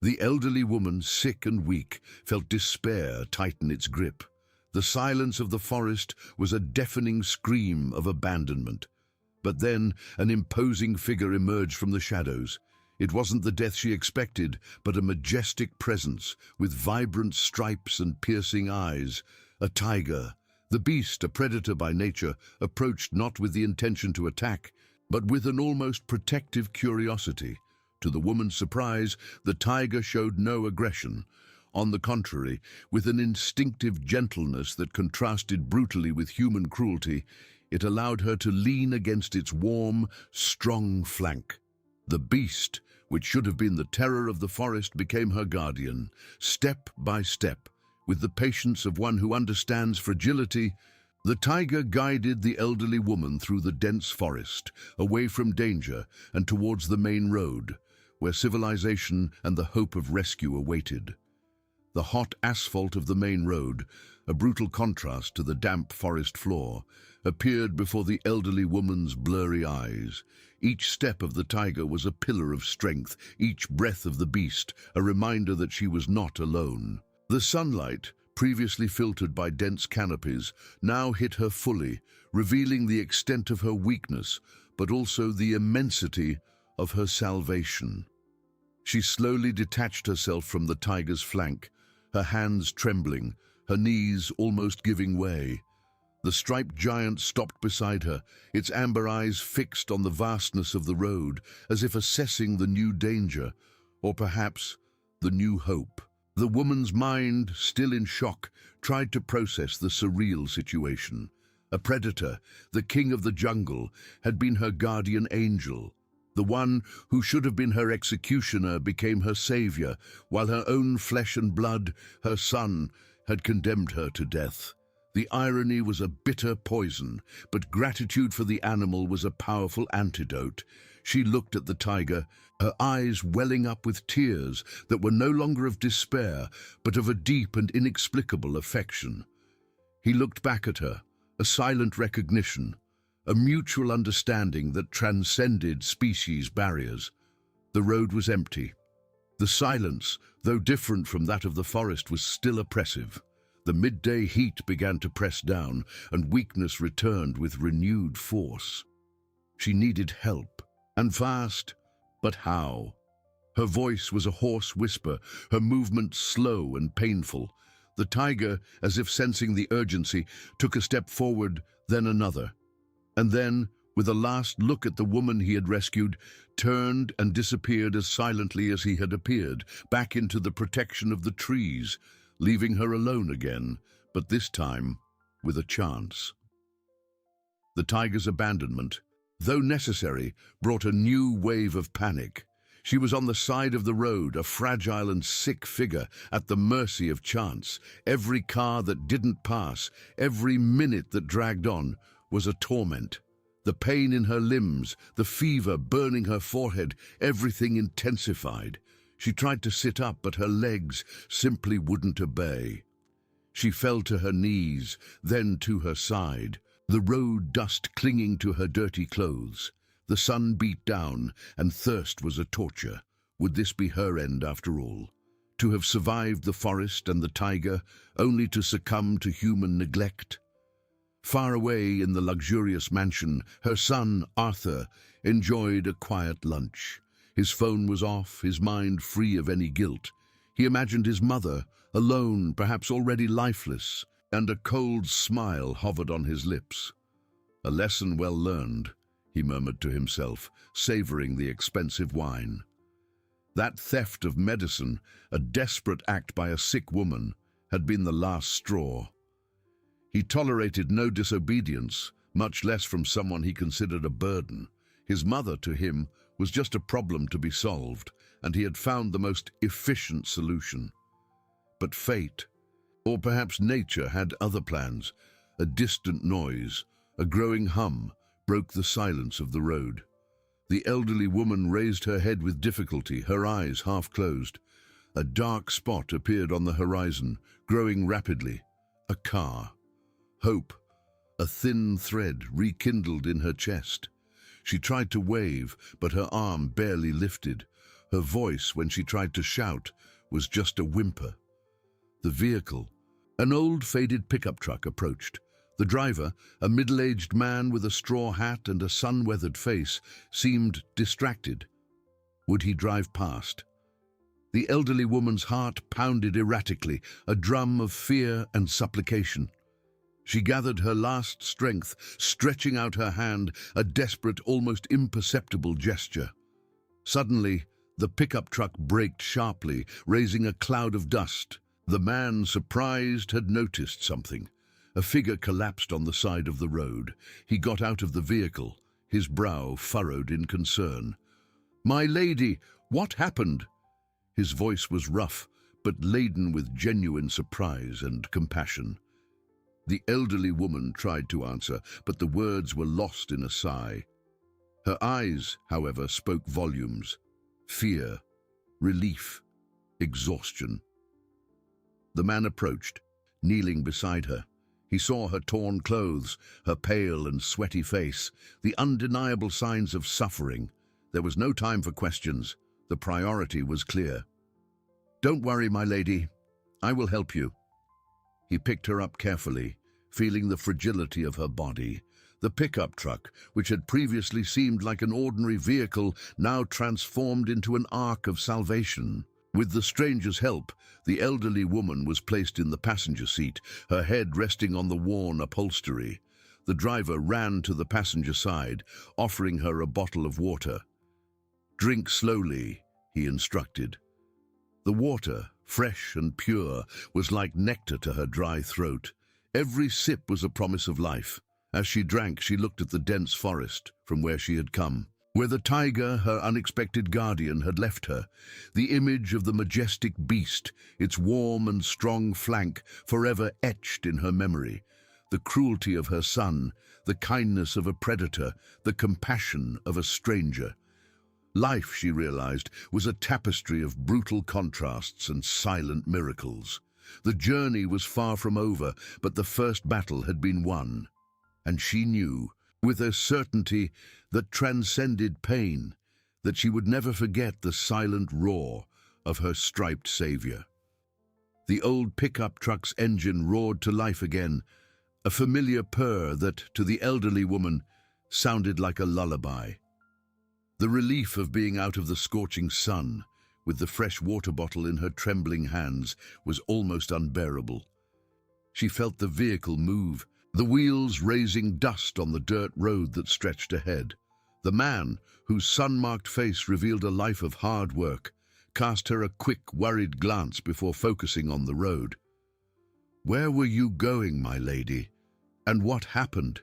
The elderly woman, sick and weak, felt despair tighten its grip. The silence of the forest was a deafening scream of abandonment. But then an imposing figure emerged from the shadows. It wasn't the death she expected, but a majestic presence with vibrant stripes and piercing eyes. A tiger. The beast, a predator by nature, approached not with the intention to attack, but with an almost protective curiosity. To the woman's surprise, the tiger showed no aggression. On the contrary, with an instinctive gentleness that contrasted brutally with human cruelty, it allowed her to lean against its warm, strong flank. The beast, which should have been the terror of the forest, became her guardian, step by step. With the patience of one who understands fragility, the tiger guided the elderly woman through the dense forest, away from danger and towards the main road, where civilization and the hope of rescue awaited. The hot asphalt of the main road, a brutal contrast to the damp forest floor, appeared before the elderly woman's blurry eyes. Each step of the tiger was a pillar of strength, each breath of the beast a reminder that she was not alone. The sunlight, previously filtered by dense canopies, now hit her fully, revealing the extent of her weakness, but also the immensity of her salvation. She slowly detached herself from the tiger's flank, her hands trembling, her knees almost giving way. The striped giant stopped beside her, its amber eyes fixed on the vastness of the road, as if assessing the new danger, or perhaps the new hope. The woman's mind, still in shock, tried to process the surreal situation. A predator, the king of the jungle, had been her guardian angel. The one who should have been her executioner became her savior, while her own flesh and blood, her son, had condemned her to death. The irony was a bitter poison, but gratitude for the animal was a powerful antidote. She looked at the tiger, her eyes welling up with tears that were no longer of despair, but of a deep and inexplicable affection. He looked back at her, a silent recognition, a mutual understanding that transcended species barriers. The road was empty. The silence, though different from that of the forest, was still oppressive. The midday heat began to press down, and weakness returned with renewed force. She needed help, and fast, but how? Her voice was a hoarse whisper, her movements slow and painful. The tiger, as if sensing the urgency, took a step forward, then another. And then, with a last look at the woman he had rescued, turned and disappeared as silently as he had appeared, back into the protection of the trees, leaving her alone again, but this time with a chance. The tiger's abandonment, though necessary, brought a new wave of panic. She was on the side of the road, a fragile and sick figure at the mercy of chance. Every car that didn't pass, every minute that dragged on, was a torment. The pain in her limbs, the fever burning her forehead, everything intensified. She tried to sit up, but her legs simply wouldn't obey. She fell to her knees, then to her side, the road dust clinging to her dirty clothes. The sun beat down, and thirst was a torture. Would this be her end after all? To have survived the forest and the tiger, only to succumb to human neglect? Far away in the luxurious mansion, her son, Arthur, enjoyed a quiet lunch. His phone was off, his mind free of any guilt. He imagined his mother, alone, perhaps already lifeless, and a cold smile hovered on his lips. A lesson well learned, he murmured to himself, savoring the expensive wine. That theft of medicine, a desperate act by a sick woman, had been the last straw. He tolerated no disobedience, much less from someone he considered a burden. His mother, to him, was just a problem to be solved, and he had found the most efficient solution. But fate, or perhaps nature, had other plans. A distant noise, a growing hum, broke the silence of the road. The elderly woman raised her head with difficulty, her eyes half closed. A dark spot appeared on the horizon, growing rapidly. A car. Hope, a thin thread, rekindled in her chest. She tried to wave, but her arm barely lifted. Her voice, when she tried to shout, was just a whimper. The vehicle, an old faded pickup truck, approached. The driver, a middle-aged man with a straw hat and a sun-weathered face, seemed distracted. Would he drive past? The elderly woman's heart pounded erratically, a drum of fear and supplication. She gathered her last strength, stretching out her hand, a desperate, almost imperceptible gesture. Suddenly, the pickup truck braked sharply, raising a cloud of dust. The man, surprised, had noticed something. A figure collapsed on the side of the road. He got out of the vehicle, his brow furrowed in concern. "My lady, what happened?" His voice was rough, but laden with genuine surprise and compassion. The elderly woman tried to answer, but the words were lost in a sigh. Her eyes, however, spoke volumes. Fear, relief, exhaustion. The man approached, kneeling beside her. He saw her torn clothes, her pale and sweaty face, the undeniable signs of suffering. There was no time for questions. The priority was clear. "Don't worry, my lady. I will help you." He picked her up carefully, feeling the fragility of her body. The pickup truck, which had previously seemed like an ordinary vehicle, now transformed into an ark of salvation. With the stranger's help, the elderly woman was placed in the passenger seat, her head resting on the worn upholstery. The driver ran to the passenger side, offering her a bottle of water. "Drink slowly," he instructed. The water, fresh and pure, was like nectar to her dry throat. Every sip was a promise of life. As she drank, she looked at the dense forest from where she had come, where the tiger, her unexpected guardian, had left her. The image of the majestic beast, its warm and strong flank, forever etched in her memory. The cruelty of her son, the kindness of a predator, the compassion of a stranger. Life, she realized, was a tapestry of brutal contrasts and silent miracles. The journey was far from over, but the first battle had been won. And she knew, with a certainty that transcended pain, that she would never forget the silent roar of her striped savior. The old pickup truck's engine roared to life again, a familiar purr that, to the elderly woman, sounded like a lullaby. The relief of being out of the scorching sun, with the fresh water bottle in her trembling hands, was almost unbearable. She felt the vehicle move, the wheels raising dust on the dirt road that stretched ahead. The man, whose sun-marked face revealed a life of hard work, cast her a quick, worried glance before focusing on the road. "Where were you going, my lady? And what happened?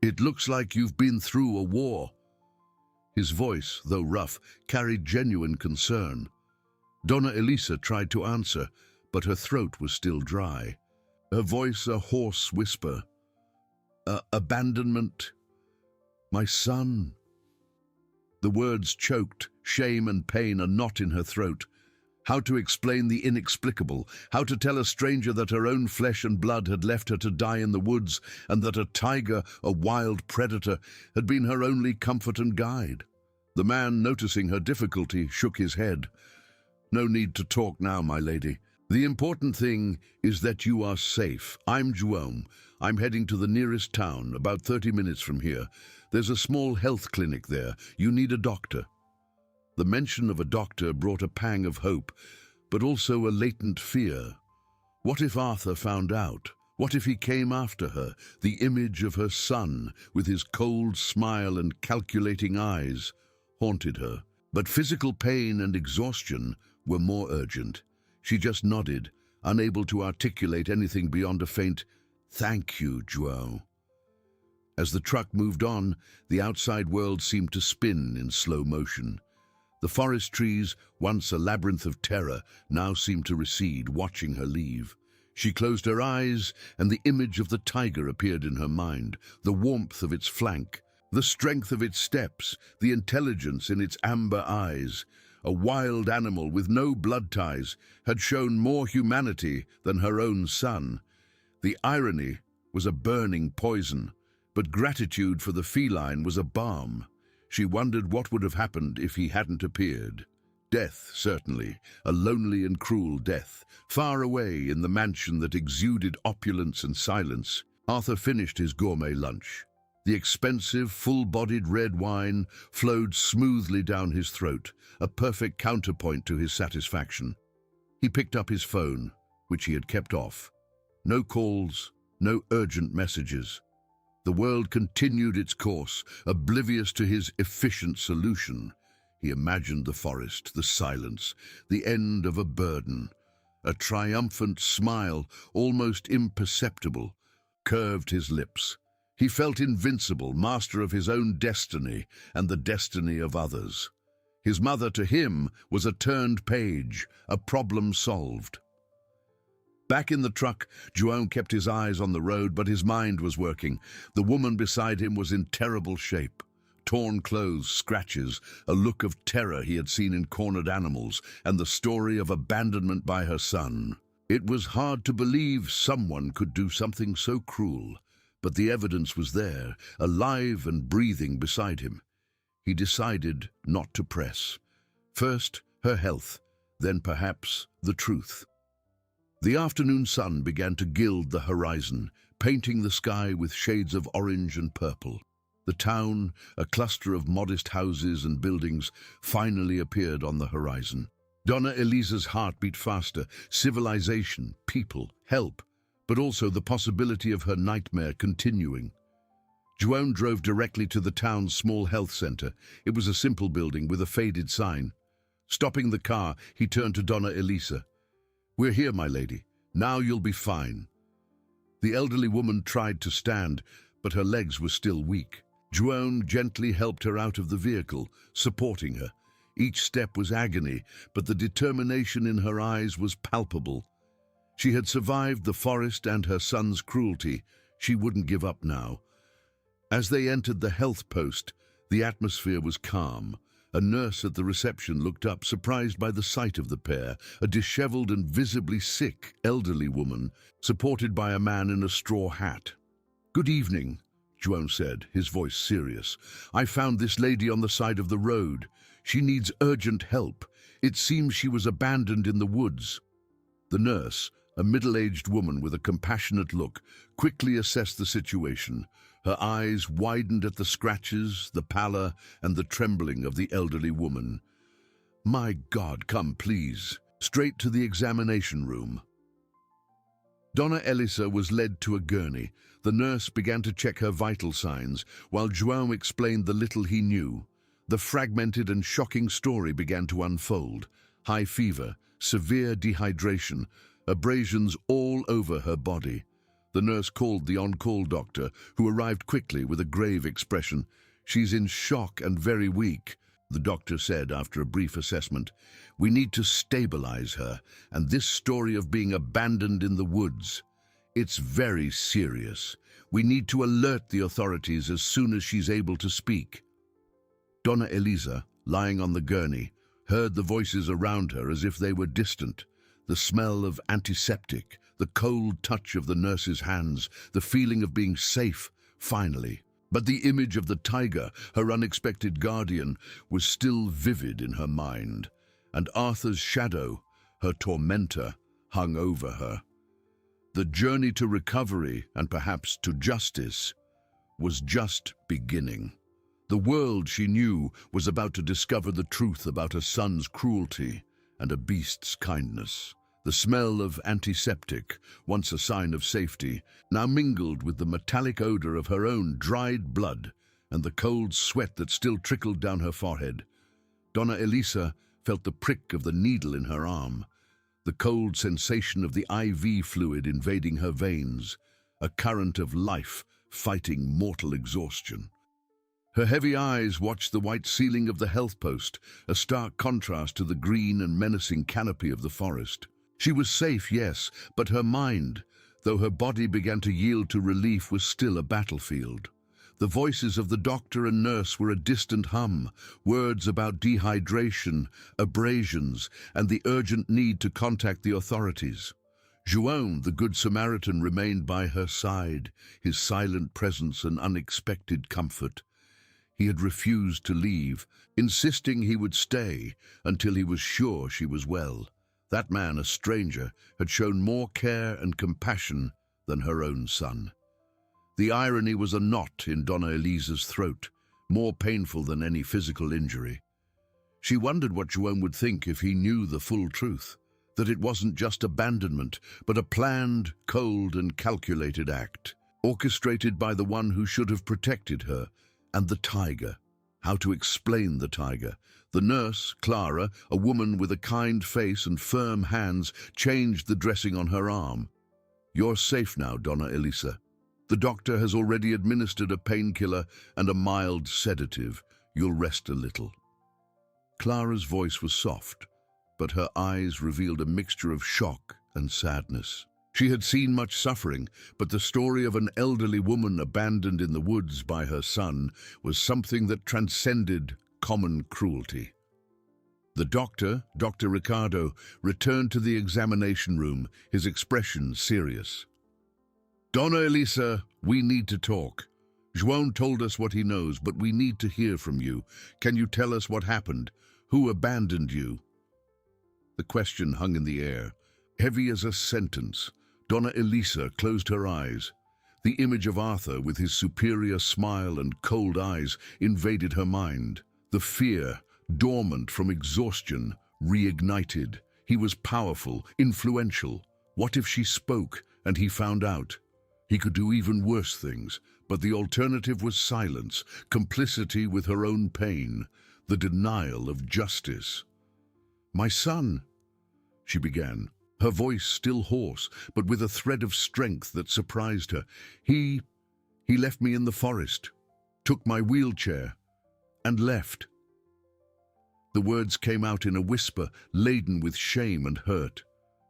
It looks like you've been through a war." His voice, though rough, carried genuine concern. Donna Elisa tried to answer, but her throat was still dry. Her voice a hoarse whisper. Abandonment. My son." The words choked, shame and pain a knot in her throat. How to explain the inexplicable, how to tell a stranger that her own flesh and blood had left her to die in the woods, and that a tiger, a wild predator, had been her only comfort and guide. The man, noticing her difficulty, shook his head. "No need to talk now, my lady. The important thing is that you are safe. I'm João. I'm heading to the nearest town, about 30 minutes from here. There's a small health clinic there. You need a doctor." The mention of a doctor brought a pang of hope, but also a latent fear. What if Arthur found out? What if he came after her, the image of her son, with his cold smile and calculating eyes, haunted her? But physical pain and exhaustion were more urgent. She just nodded, unable to articulate anything beyond a faint, "Thank you, João." As the truck moved on, the outside world seemed to spin in slow motion. The forest trees, once a labyrinth of terror, now seemed to recede, watching her leave. She closed her eyes, and the image of the tiger appeared in her mind, the warmth of its flank, the strength of its steps, the intelligence in its amber eyes. A wild animal with no blood ties had shown more humanity than her own son. The irony was a burning poison, but gratitude for the feline was a balm. She wondered what would have happened if he hadn't appeared. Death, certainly, a lonely and cruel death, far away in the mansion that exuded opulence and silence. Arthur finished his gourmet lunch. The expensive, full-bodied red wine flowed smoothly down his throat, a perfect counterpoint to his satisfaction. He picked up his phone, which he had kept off. No calls, no urgent messages. The world continued its course, oblivious to his efficient solution. He imagined the forest, the silence, the end of a burden. A triumphant smile, almost imperceptible, curved his lips. He felt invincible, master of his own destiny and the destiny of others. His mother to him was a turned page, a problem solved. Back in the truck, João kept his eyes on the road, but his mind was working. The woman beside him was in terrible shape. Torn clothes, scratches, a look of terror he had seen in cornered animals, and the story of abandonment by her son. It was hard to believe someone could do something so cruel, but the evidence was there, alive and breathing beside him. He decided not to press. First, her health, then perhaps the truth. The afternoon sun began to gild the horizon, painting the sky with shades of orange and purple. The town, a cluster of modest houses and buildings, finally appeared on the horizon. Donna Elisa's heart beat faster. Civilization, people, help, but also the possibility of her nightmare continuing. João drove directly to the town's small health center. It was a simple building with a faded sign. Stopping the car, he turned to Donna Elisa. "We're here, my lady. Now you'll be fine." The elderly woman tried to stand, but her legs were still weak. João gently helped her out of the vehicle, supporting her. Each step was agony, but the determination in her eyes was palpable. She had survived the forest and her son's cruelty. She wouldn't give up now. As they entered the health post, the atmosphere was calm. A nurse at the reception looked up, surprised by the sight of the pair, a disheveled and visibly sick elderly woman, supported by a man in a straw hat. "Good evening," João said, his voice serious. "I found this lady on the side of the road. She needs urgent help. It seems she was abandoned in the woods." The nurse, a middle-aged woman with a compassionate look, quickly assessed the situation. Her eyes widened at the scratches, the pallor, and the trembling of the elderly woman. "My God, come, please. Straight to the examination room." Donna Elisa was led to a gurney. The nurse began to check her vital signs, while João explained the little he knew. The fragmented and shocking story began to unfold. High fever, severe dehydration, abrasions all over her body. The nurse called the on-call doctor, who arrived quickly with a grave expression. "She's in shock and very weak," the doctor said after a brief assessment. "We need to stabilize her, and this story of being abandoned in the woods, it's very serious. We need to alert the authorities as soon as she's able to speak." Donna Elisa, lying on the gurney, heard the voices around her as if they were distant. The smell of antiseptic, the cold touch of the nurse's hands, the feeling of being safe, finally. But the image of the tiger, her unexpected guardian, was still vivid in her mind, and Arthur's shadow, her tormentor, hung over her. The journey to recovery, and perhaps to justice, was just beginning. The world she knew was about to discover the truth about a son's cruelty and a beast's kindness. The smell of antiseptic, once a sign of safety, now mingled with the metallic odor of her own dried blood and the cold sweat that still trickled down her forehead. Donna Elisa felt the prick of the needle in her arm, the cold sensation of the IV fluid invading her veins, a current of life fighting mortal exhaustion. Her heavy eyes watched the white ceiling of the health post, a stark contrast to the green and menacing canopy of the forest. She was safe, yes, but her mind, though her body began to yield to relief, was still a battlefield. The voices of the doctor and nurse were a distant hum, words about dehydration, abrasions, and the urgent need to contact the authorities. João, the Good Samaritan, remained by her side, his silent presence an unexpected comfort. He had refused to leave, insisting he would stay until he was sure she was well. That man, a stranger, had shown more care and compassion than her own son. The irony was a knot in Donna Elisa's throat, more painful than any physical injury. She wondered what João would think if he knew the full truth, that it wasn't just abandonment, but a planned, cold and calculated act, orchestrated by the one who should have protected her, and the tiger. How to explain the tiger? The nurse, Clara, a woman with a kind face and firm hands, changed the dressing on her arm. "You're safe now, Donna Elisa. The doctor has already administered a painkiller and a mild sedative. You'll rest a little." Clara's voice was soft, but her eyes revealed a mixture of shock and sadness. She had seen much suffering, but the story of an elderly woman abandoned in the woods by her son was something that transcended common cruelty. The doctor, Dr. Ricardo, returned to the examination room, his expression serious. "Donna Elisa, we need to talk. João told us what he knows, but we need to hear from you. Can you tell us what happened? Who abandoned you?" The question hung in the air, heavy as a sentence. Donna Elisa closed her eyes. The image of Arthur with his superior smile and cold eyes invaded her mind. The fear, dormant from exhaustion, reignited. He was powerful, influential. What if she spoke and he found out? He could do even worse things, but the alternative was silence, complicity with her own pain, the denial of justice. "My son," she began, her voice still hoarse, but with a thread of strength that surprised her. He left me in the forest, took my wheelchair, and left." The words came out in a whisper, laden with shame and hurt.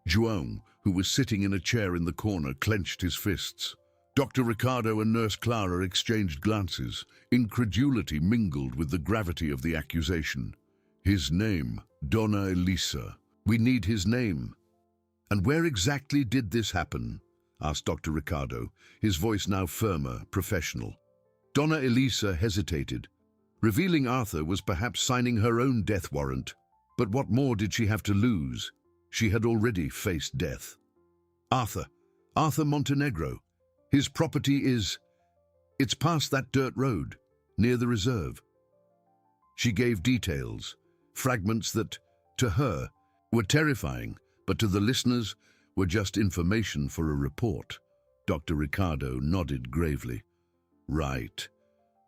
João, who was sitting in a chair in the corner, clenched his fists. Dr. Ricardo and Nurse Clara exchanged glances. Incredulity mingled with the gravity of the accusation. "His name, Donna Elisa. We need his name." "And where exactly did this happen?" asked Dr. Ricardo, his voice now firmer, professional. Donna Elisa hesitated. Revealing Arthur was perhaps signing her own death warrant. But what more did she have to lose? She had already faced death. Arthur Montenegro. His property it's past that dirt road, near the reserve." She gave details, fragments that, to her, were terrifying, but to the listeners were just information for a report. Dr. Ricardo nodded gravely. "Right.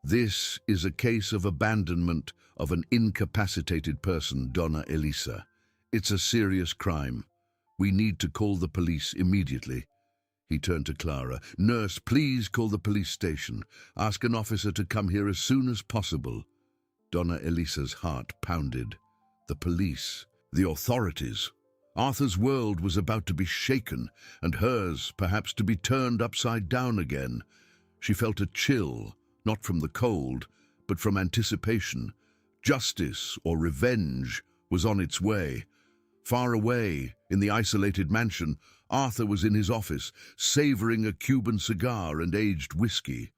This is a case of abandonment of an incapacitated person, Donna Elisa. It's a serious crime. We need to call the police immediately." He turned to Clara. "Nurse, please call the police station. Ask an officer to come here as soon as possible." Donna Elisa's heart pounded. The police, the authorities. Arthur's world was about to be shaken, and hers perhaps to be turned upside down again. She felt a chill, not from the cold, but from anticipation. Justice or revenge was on its way. Far away, in the isolated mansion, Arthur was in his office, savoring a Cuban cigar and aged whiskey.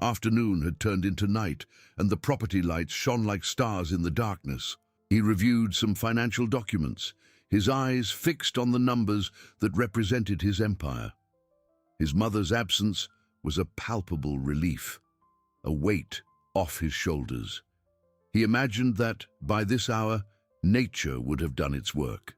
Afternoon had turned into night, and the property lights shone like stars in the darkness. He reviewed some financial documents, his eyes fixed on the numbers that represented his empire. His mother's absence was a palpable relief, a weight off his shoulders. He imagined that, by this hour, nature would have done its work.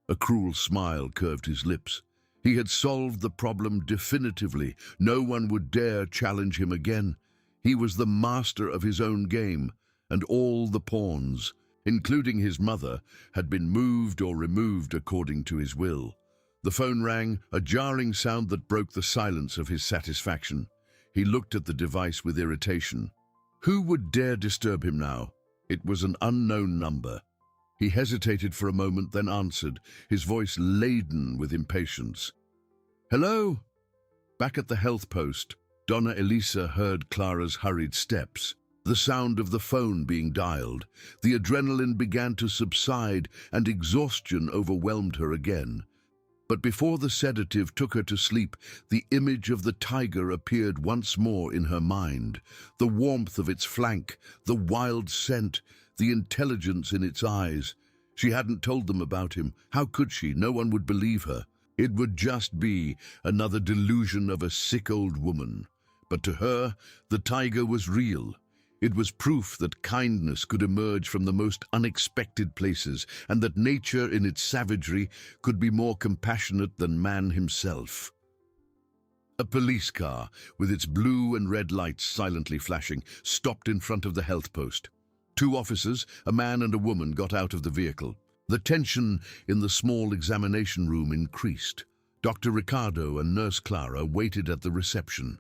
A cruel smile curved his lips. He had solved the problem definitively. No one would dare challenge him again. He was the master of his own game, and all the pawns, including his mother, had been moved or removed according to his will. The phone rang, a jarring sound that broke the silence of his satisfaction. He looked at the device with irritation. Who would dare disturb him now? It was an unknown number. He hesitated for a moment, then answered, his voice laden with impatience. "Hello?" Back at the health post, Donna Elisa heard Clara's hurried steps, the sound of the phone being dialed. The adrenaline began to subside, and exhaustion overwhelmed her again. But before the sedative took her to sleep, the image of the tiger appeared once more in her mind. The warmth of its flank, the wild scent, the intelligence in its eyes. She hadn't told them about him. How could she? No one would believe her. It would just be another delusion of a sick old woman. But to her, the tiger was real. It was proof that kindness could emerge from the most unexpected places, and that nature in its savagery could be more compassionate than man himself. A police car, with its blue and red lights silently flashing, stopped in front of the health post. Two officers, a man and a woman, got out of the vehicle. The tension in the small examination room increased. Dr. Ricardo and Nurse Clara waited at the reception.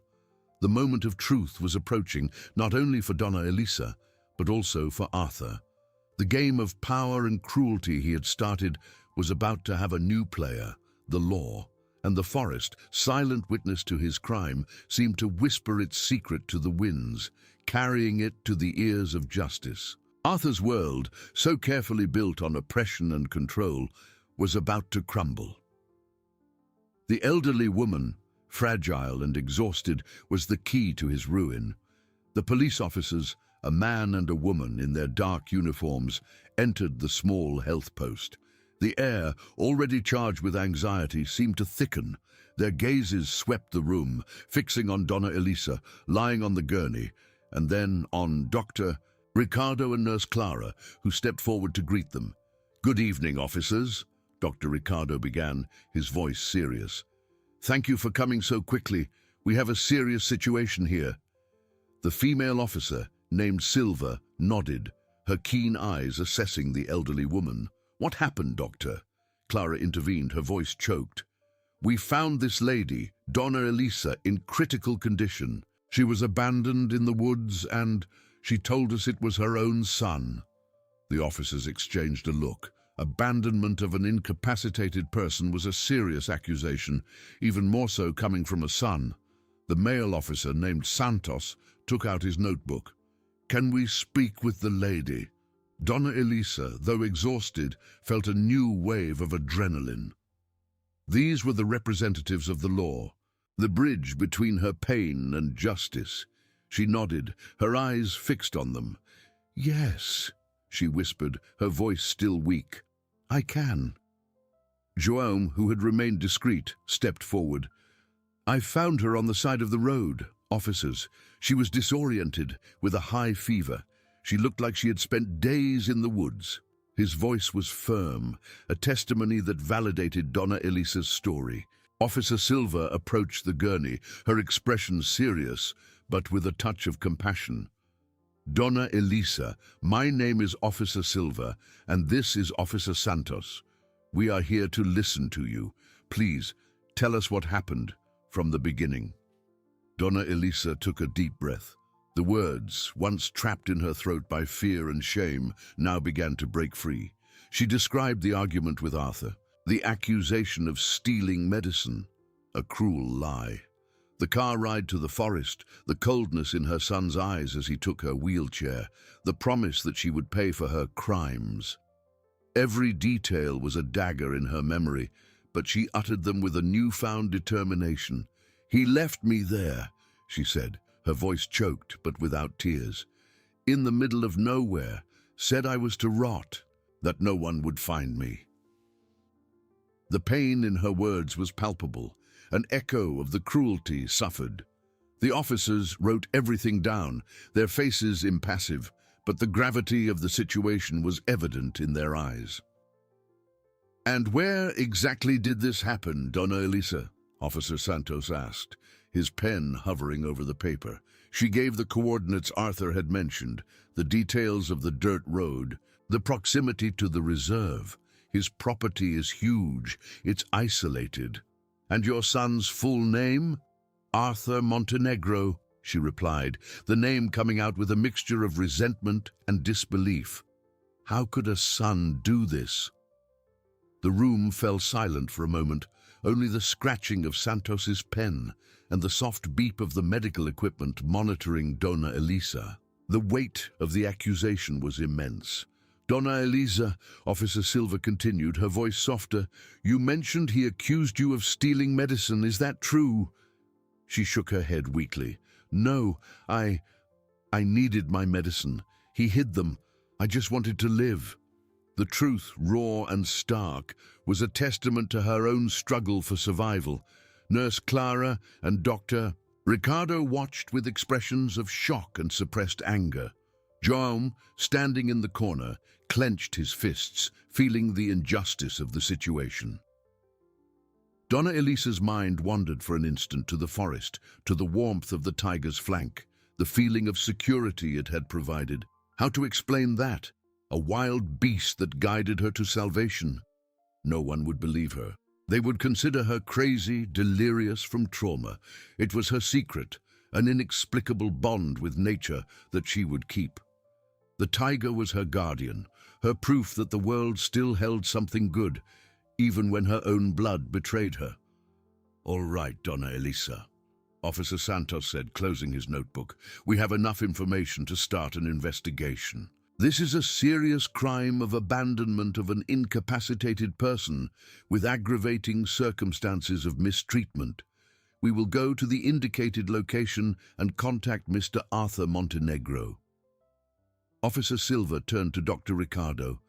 The moment of truth was approaching, not only for Donna Elisa, but also for Arthur. The game of power and cruelty he had started was about to have a new player, the law, and the forest, silent witness to his crime, seemed to whisper its secret to the winds, carrying it to the ears of justice. Arthur's world, so carefully built on oppression and control, was about to crumble. The elderly woman, fragile and exhausted, was the key to his ruin. The police officers, a man and a woman in their dark uniforms, entered the small health post. The air, already charged with anxiety, seemed to thicken. Their gazes swept the room, fixing on Donna Elisa, lying on the gurney, and then on Dr. Ricardo and Nurse Clara, who stepped forward to greet them. "Good evening, officers," Dr. Ricardo began, his voice serious. "Thank you for coming so quickly. We have a serious situation here." The female officer, named Silva, nodded, her keen eyes assessing the elderly woman. "What happened, doctor?" Clara intervened, her voice choked. "We found this lady, Donna Elisa, in critical condition. She was abandoned in the woods and she told us it was her own son." The officers exchanged a look. Abandonment of an incapacitated person was a serious accusation, even more so coming from a son. The male officer, named Santos, took out his notebook. "Can we speak with the lady?" Donna Elisa, though exhausted, felt a new wave of adrenaline. These were the representatives of the law, the bridge between her pain and justice. She nodded, her eyes fixed on them. "Yes," she whispered, her voice still weak. "I can." João, who had remained discreet, stepped forward. "I found her on the side of the road, officers. She was disoriented, with a high fever. She looked like she had spent days in the woods." His voice was firm, a testimony that validated Donna Elisa's story. Officer Silva approached the gurney, her expression serious, but with a touch of compassion. "Donna Elisa, my name is Officer Silva, and this is Officer Santos. We are here to listen to you. Please, tell us what happened from the beginning." Donna Elisa took a deep breath. The words, once trapped in her throat by fear and shame, now began to break free. She described the argument with Arthur, the accusation of stealing medicine, a cruel lie. The car ride to the forest, the coldness in her son's eyes as he took her wheelchair, the promise that she would pay for her crimes. Every detail was a dagger in her memory, but she uttered them with a newfound determination. "He left me there," she said, her voice choked but without tears. "In the middle of nowhere, said I was to rot, that no one would find me." The pain in her words was palpable, an echo of the cruelty suffered. The officers wrote everything down, their faces impassive, but the gravity of the situation was evident in their eyes. "And where exactly did this happen, Donna Elisa?" Officer Santos asked, his pen hovering over the paper. She gave the coordinates Arthur had mentioned, the details of the dirt road, the proximity to the reserve. "His property is huge, it's isolated." "And your son's full name?" "Arthur Montenegro," she replied, the name coming out with a mixture of resentment and disbelief. How could a son do this? The room fell silent for a moment, only the scratching of Santos's pen and the soft beep of the medical equipment monitoring Donna Elisa. The weight of the accusation was immense. Donna Elisa, Officer Silva continued, her voice softer. You mentioned he accused you of stealing medicine. Is that true? She shook her head weakly. No, I needed my medicine. He hid them. I just wanted to live. The truth, raw and stark, was a testament to her own struggle for survival. Nurse Clara and Dr. Ricardo watched with expressions of shock and suppressed anger. João, standing in the corner, clenched his fists, feeling the injustice of the situation. Donna Elisa's mind wandered for an instant to the forest, to the warmth of the tiger's flank, the feeling of security it had provided. How to explain that? A wild beast that guided her to salvation. No one would believe her. They would consider her crazy, delirious from trauma. It was her secret, an inexplicable bond with nature that she would keep. The tiger was her guardian, her proof that the world still held something good, even when her own blood betrayed her. All right, Donna Elisa, Officer Santos said, closing his notebook. We have enough information to start an investigation. This is a serious crime of abandonment of an incapacitated person with aggravating circumstances of mistreatment. We will go to the indicated location and contact Mr. Arthur Montenegro. Officer Silva turned to Dr. Ricardo.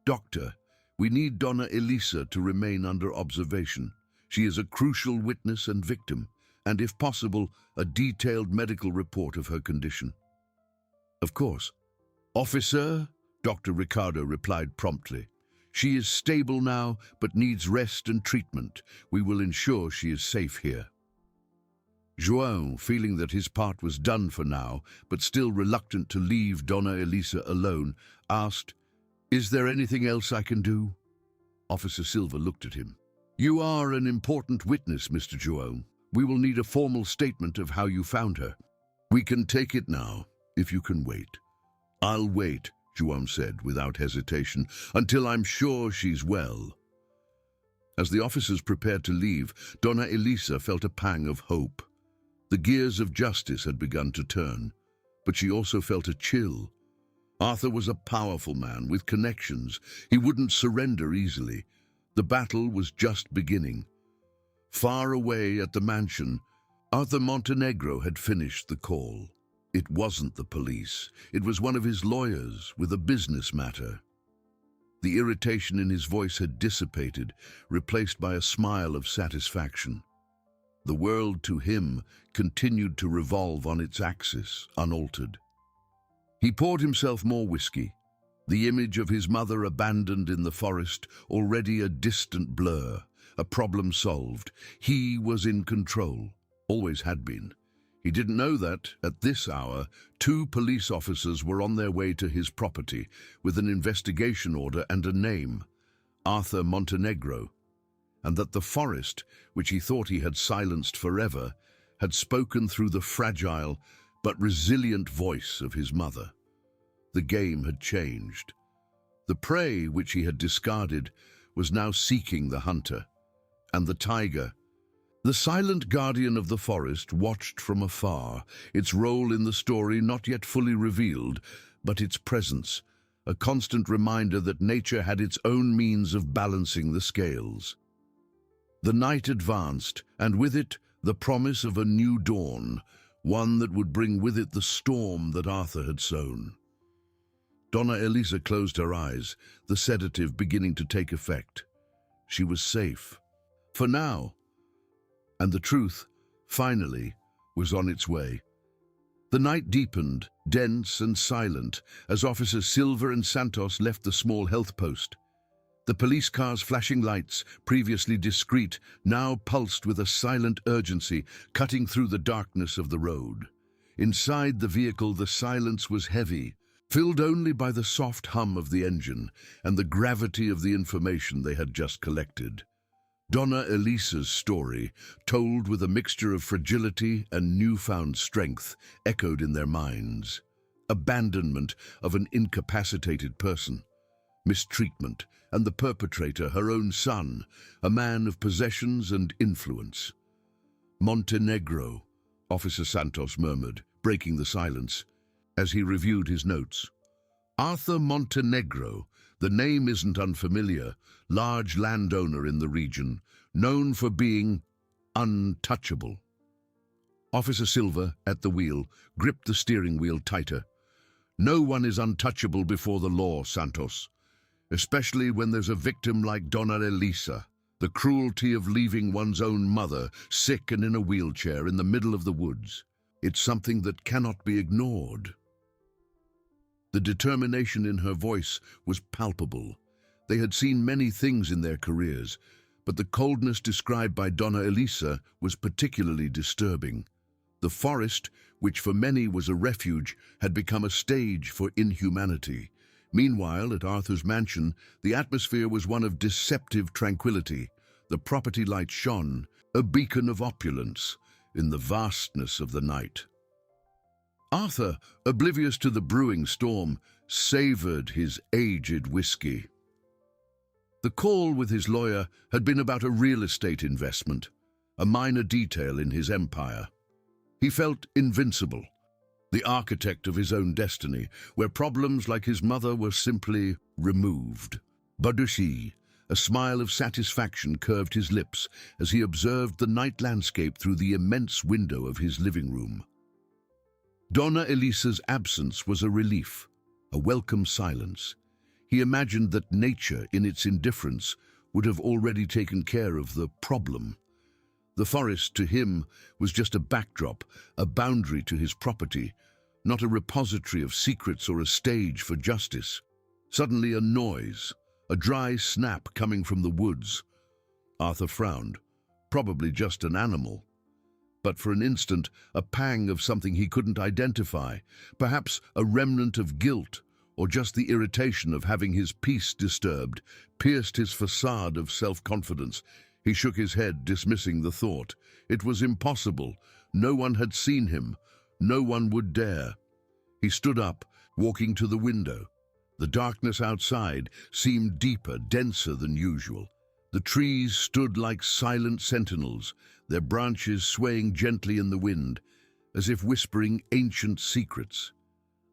Doctor, we need Donna Elisa to remain under observation. She is a crucial witness and victim, and if possible, a detailed medical report of her condition. Of course. Officer, Dr. Ricardo replied promptly. She is stable now, but needs rest and treatment. We will ensure she is safe here. João, feeling that his part was done for now, but still reluctant to leave Donna Elisa alone, asked, Is there anything else I can do? Officer Silva looked at him. You are an important witness, Mr. João. We will need a formal statement of how you found her. We can take it now, if you can wait. I'll wait, João said without hesitation, until I'm sure she's well. As the officers prepared to leave, Donna Elisa felt a pang of hope. The gears of justice had begun to turn, but she also felt a chill. Arthur was a powerful man with connections. He wouldn't surrender easily. The battle was just beginning. Far away at the mansion, Arthur Montenegro had finished the call. It wasn't the police. It was one of his lawyers with a business matter. The irritation in his voice had dissipated, replaced by a smile of satisfaction. The world, to him, continued to revolve on its axis, unaltered. He poured himself more whiskey. The image of his mother abandoned in the forest, already a distant blur, a problem solved. He was in control, always had been. He didn't know that, at this hour, 2 police officers were on their way to his property with an investigation order and a name, Arthur Montenegro, and that the forest, which he thought he had silenced forever, had spoken through the fragile but resilient voice of his mother. The game had changed. The prey which he had discarded was now seeking the hunter, and the tiger. The silent guardian of the forest watched from afar, its role in the story not yet fully revealed, but its presence, a constant reminder that nature had its own means of balancing the scales. The night advanced, and with it the promise of a new dawn, one that would bring with it the storm that Arthur had sown. Donna Elisa closed her eyes, the sedative beginning to take effect. She was safe. For now. And the truth, finally, was on its way. The night deepened, dense and silent, as Officers Silva and Santos left the small health post. The police car's flashing lights, previously discreet, now pulsed with a silent urgency, cutting through the darkness of the road. Inside the vehicle, the silence was heavy, filled only by the soft hum of the engine and the gravity of the information they had just collected. Donna Elisa's story, told with a mixture of fragility and newfound strength, echoed in their minds. Abandonment of an incapacitated person, mistreatment, and the perpetrator, her own son, a man of possessions and influence. Montenegro, Officer Santos murmured, breaking the silence, as he reviewed his notes. Arthur Montenegro, the name isn't unfamiliar, large landowner in the region, known for being untouchable. Officer Silva, at the wheel, gripped the steering wheel tighter. No one is untouchable before the law, Santos, especially when there's a victim like Donna Elisa. The cruelty of leaving one's own mother, sick and in a wheelchair in the middle of the woods. It's something that cannot be ignored. The determination in her voice was palpable. They had seen many things in their careers, but the coldness described by Donna Elisa was particularly disturbing. The forest, which for many was a refuge, had become a stage for inhumanity. Meanwhile, at Arthur's mansion, the atmosphere was one of deceptive tranquility. The property light shone, a beacon of opulence, in the vastness of the night. Arthur, oblivious to the brewing storm, savored his aged whiskey. The call with his lawyer had been about a real estate investment, a minor detail in his empire. He felt invincible, the architect of his own destiny, where problems like his mother were simply removed. Badushi, a smile of satisfaction curved his lips as he observed the night landscape through the immense window of his living room. Donna Elisa's absence was a relief, a welcome silence. He imagined that nature, in its indifference, would have already taken care of the problem. The forest, to him, was just a backdrop, a boundary to his property, not a repository of secrets or a stage for justice. Suddenly a noise, a dry snap coming from the woods. Arthur frowned. Probably just an animal. But for an instant, a pang of something he couldn't identify, perhaps a remnant of guilt, or just the irritation of having his peace disturbed, pierced his facade of self-confidence. He shook his head, dismissing the thought. It was impossible. No one had seen him. No one would dare. He stood up, walking to the window. The darkness outside seemed deeper, denser than usual. The trees stood like silent sentinels, their branches swaying gently in the wind, as if whispering ancient secrets.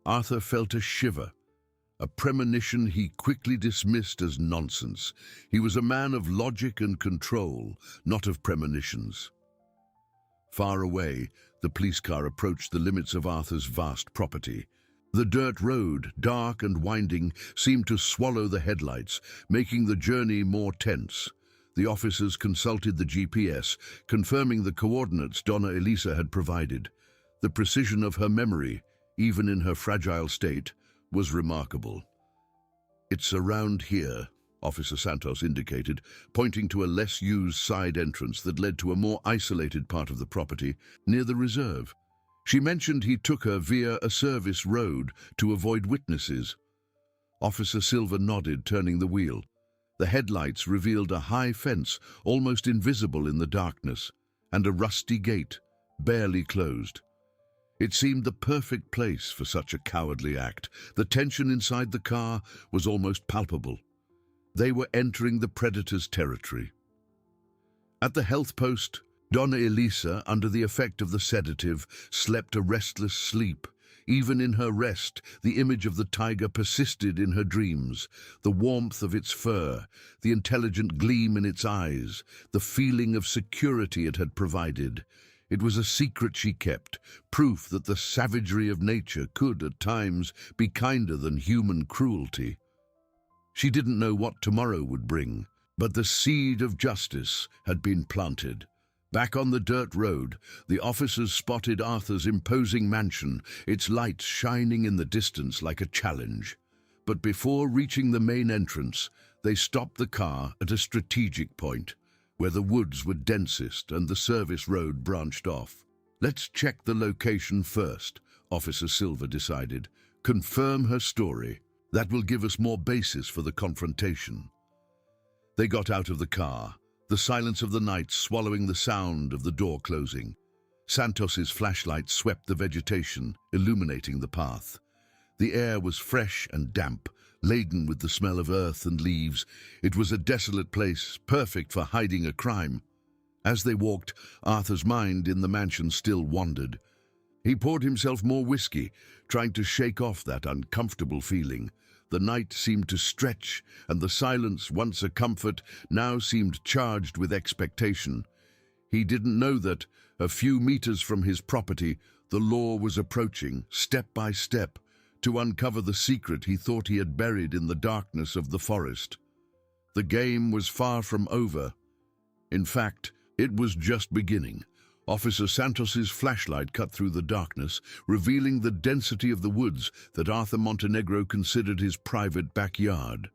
Arthur felt a shiver, a premonition he quickly dismissed as nonsense. He was a man of logic and control, not of premonitions. Far away, the police car approached the limits of Arthur's vast property. The dirt road, dark and winding, seemed to swallow the headlights, making the journey more tense. The officers consulted the GPS, confirming the coordinates Donna Elisa had provided. The precision of her memory, even in her fragile state, was remarkable. "It's around here," Officer Santos indicated, pointing to a less used side entrance that led to a more isolated part of the property, near the reserve. She mentioned he took her via a service road to avoid witnesses. Officer Silva nodded, turning the wheel. The headlights revealed a high fence, almost invisible in the darkness, and a rusty gate, barely closed. It seemed the perfect place for such a cowardly act. The tension inside the car was almost palpable. They were entering the predator's territory. At the health post, Donna Elisa, under the effect of the sedative, slept a restless sleep. Even in her rest, the image of the tiger persisted in her dreams. The warmth of its fur, the intelligent gleam in its eyes, the feeling of security it had provided. It was a secret she kept, proof that the savagery of nature could, at times, be kinder than human cruelty. She didn't know what tomorrow would bring, but the seed of justice had been planted. Back on the dirt road, the officers spotted Arthur's imposing mansion, its lights shining in the distance like a challenge. But before reaching the main entrance, they stopped the car at a strategic point, where the woods were densest and the service road branched off. "Let's check the location first," Officer Silva decided. "Confirm her story. That will give us more basis for the confrontation." They got out of the car, the silence of the night swallowing the sound of the door closing. Santos's flashlight swept the vegetation, illuminating the path. The air was fresh and damp, laden with the smell of earth and leaves. It was a desolate place, perfect for hiding a crime. As they walked, Arthur's mind in the mansion still wandered. He poured himself more whiskey, trying to shake off that uncomfortable feeling. The night seemed to stretch, and the silence, once a comfort, now seemed charged with expectation. He didn't know that, a few meters from his property, the law was approaching, step by step, to uncover the secret he thought he had buried in the darkness of the forest. The game was far from over. In fact, it was just beginning. Officer Santos's flashlight cut through the darkness, revealing the density of the woods that Arthur Montenegro considered his private backyard.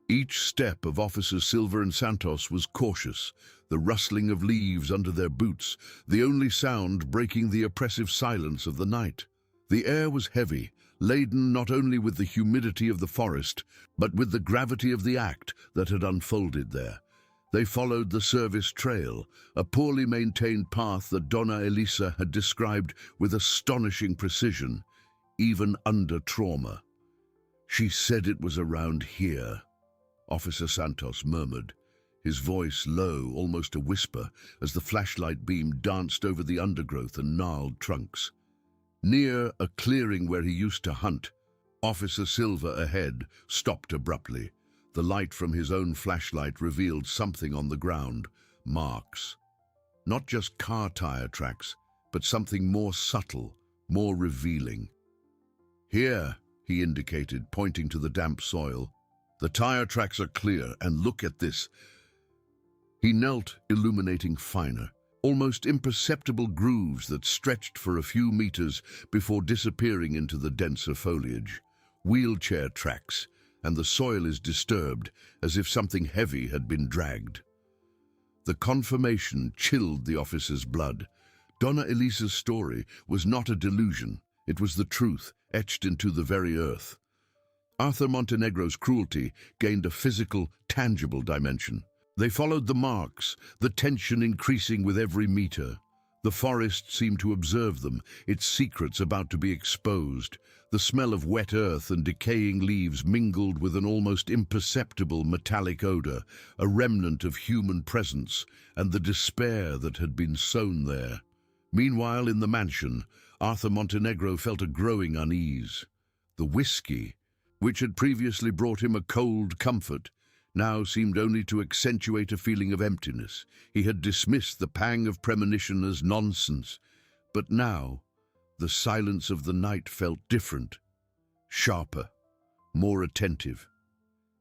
Each step of Officers Silva and Santos was cautious, the rustling of leaves under their boots, the only sound breaking the oppressive silence of the night. The air was heavy, laden not only with the humidity of the forest, but with the gravity of the act that had unfolded there. They followed the service trail, a poorly maintained path that Donna Elisa had described with astonishing precision, even under trauma. "She said it was around here," Officer Santos murmured, his voice low, almost a whisper, as the flashlight beam danced over the undergrowth and gnarled trunks. Near a clearing where he used to hunt, Officer Silva ahead stopped abruptly. The light from his own flashlight revealed something on the ground, marks. Not just car tire tracks, but something more subtle, more revealing. "Here," he indicated, pointing to the damp soil. "The tire tracks are clear, and look at this." He knelt, illuminating finer, almost imperceptible grooves that stretched for a few meters before disappearing into the denser foliage. Wheelchair tracks, and the soil is disturbed, as if something heavy had been dragged. The confirmation chilled the officer's blood. Donna Elisa's story was not a delusion, it was the truth, etched into the very earth. Arthur Montenegro's cruelty gained a physical, tangible dimension. They followed the marks, the tension increasing with every meter. The forest seemed to observe them, its secrets about to be exposed. The smell of wet earth and decaying leaves mingled with an almost imperceptible metallic odor, a remnant of human presence, and the despair that had been sown there. Meanwhile, in the mansion, Arthur Montenegro felt a growing unease. The whiskey, which had previously brought him a cold comfort, now seemed only to accentuate a feeling of emptiness. He had dismissed the pang of premonition as nonsense, but now the silence of the night felt different, sharper, more attentive.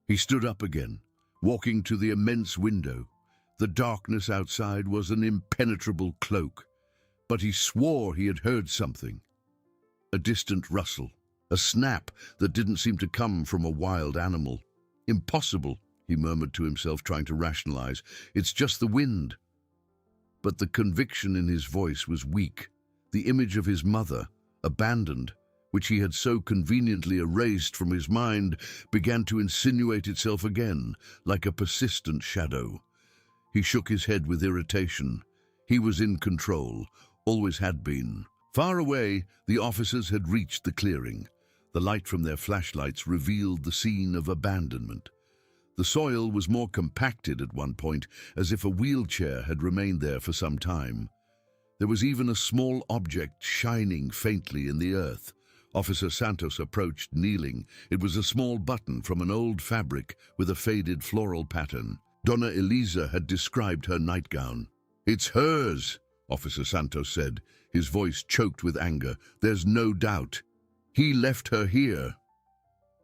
He stood up again, walking to the immense window. The darkness outside was an impenetrable cloak, but he swore he had heard something. A distant rustle, a snap that didn't seem to come from a wild animal. "Impossible," he murmured to himself, trying to rationalize. "It's just the wind." But the conviction in his voice was weak. The image of his mother, abandoned, which he had so conveniently erased from his mind, began to insinuate itself again, like a persistent shadow. He shook his head with irritation. He was in control, always had been. Far away, the officers had reached the clearing. The light from their flashlights revealed the scene of abandonment. The soil was more compacted at one point, as if a wheelchair had remained there for some time. There was even a small object shining faintly in the earth. Officer Santos approached, kneeling. It was a small button from an old fabric with a faded floral pattern. Donna Elisa had described her nightgown. "It's hers," Officer Santos said, his voice choked with anger. "There's no doubt. He left her here."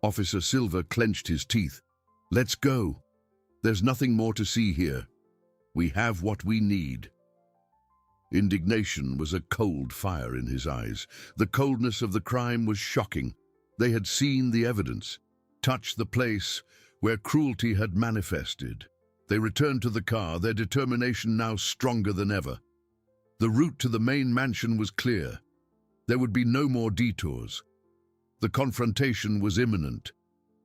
Officer Silva clenched his teeth. "Let's go. There's nothing more to see here. We have what we need." Indignation was a cold fire in his eyes. The coldness of the crime was shocking. They had seen the evidence, touched the place where cruelty had manifested. They returned to the car, their determination now stronger than ever. The route to the main mansion was clear. There would be no more detours. The confrontation was imminent.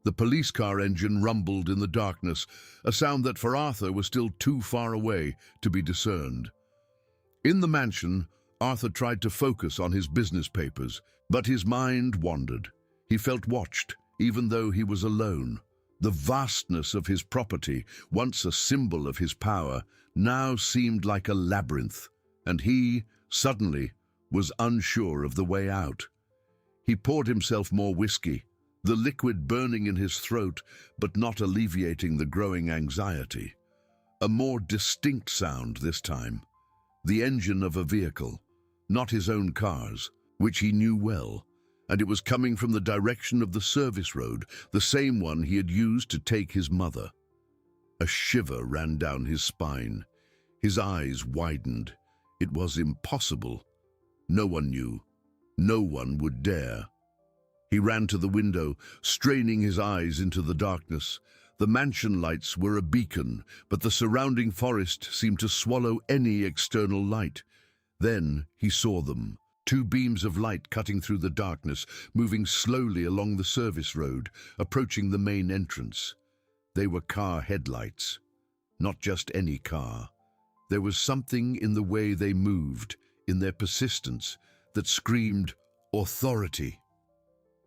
The police car engine rumbled in the darkness, a sound that for Arthur was still too far away to be discerned. In the mansion, Arthur tried to focus on his business papers, but his mind wandered. He felt watched, even though he was alone. The vastness of his property, once a symbol of his power, now seemed like a labyrinth, and he, suddenly, was unsure of the way out. He poured himself more whiskey, the liquid burning in his throat but not alleviating the growing anxiety. A more distinct sound this time, the engine of a vehicle, not his own car's, which he knew well, and it was coming from the direction of the service road, the same one he had used to take his mother. A shiver ran down his spine. His eyes widened. It was impossible. No one knew. No one would dare. He ran to the window, straining his eyes into the darkness. The mansion lights were a beacon, but the surrounding forest seemed to swallow any external light. Then he saw them. Two beams of light cutting through the darkness, moving slowly along the service road, approaching the main entrance. They were car headlights. Not just any car. There was something in the way they moved, in their persistence, that screamed authority.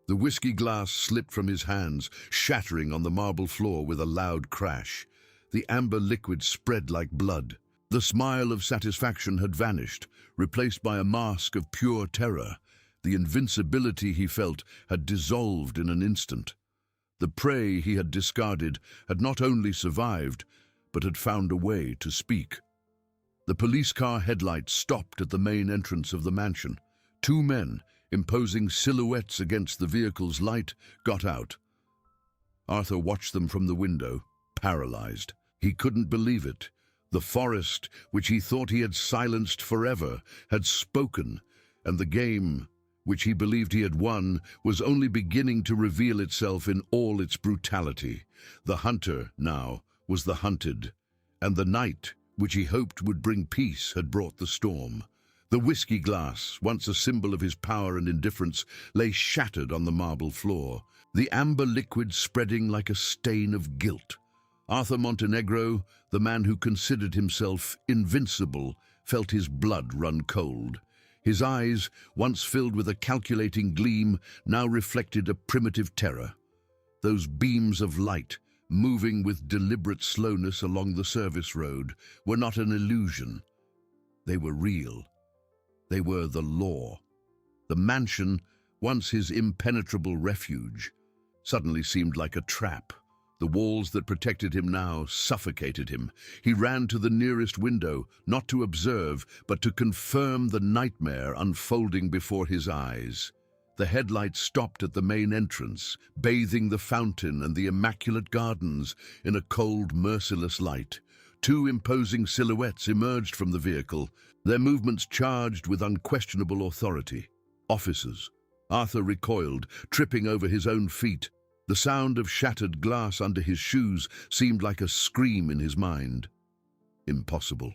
The whiskey glass slipped from his hands, shattering on the marble floor with a loud crash. The amber liquid spread like blood. The smile of satisfaction had vanished, replaced by a mask of pure terror. The invincibility he felt had dissolved in an instant. The prey he had discarded had not only survived, but had found a way to speak. The police car headlights stopped at the main entrance of the mansion. Two men, imposing silhouettes against the vehicle's light, got out. Arthur watched them from the window, paralyzed. He couldn't believe it. The forest, which he thought he had silenced forever, had spoken, and the game, which he believed he had won, was only beginning to reveal itself in all its brutality. The hunter, now, was the hunted, and the night, which he hoped would bring peace, had brought the storm. The whiskey glass, once a symbol of his power and indifference, lay shattered on the marble floor, the amber liquid spreading like a stain of guilt. Arthur Montenegro, the man who considered himself invincible, felt his blood run cold. His eyes, once filled with a calculating gleam, now reflected a primitive terror. Those beams of light, moving with deliberate slowness along the service road, were not an illusion. They were real. They were the law. The mansion, once his impenetrable refuge, suddenly seemed like a trap. The walls that protected him now suffocated him. He ran to the nearest window, not to observe, but to confirm the nightmare unfolding before his eyes. The headlights stopped at the main entrance, bathing the fountain and the immaculate gardens in a cold, merciless light. Two imposing silhouettes emerged from the vehicle, their movements charged with unquestionable authority. Officers. Arthur recoiled, tripping over his own feet. The sound of shattered glass under his shoes seemed like a scream in his mind. Impossible.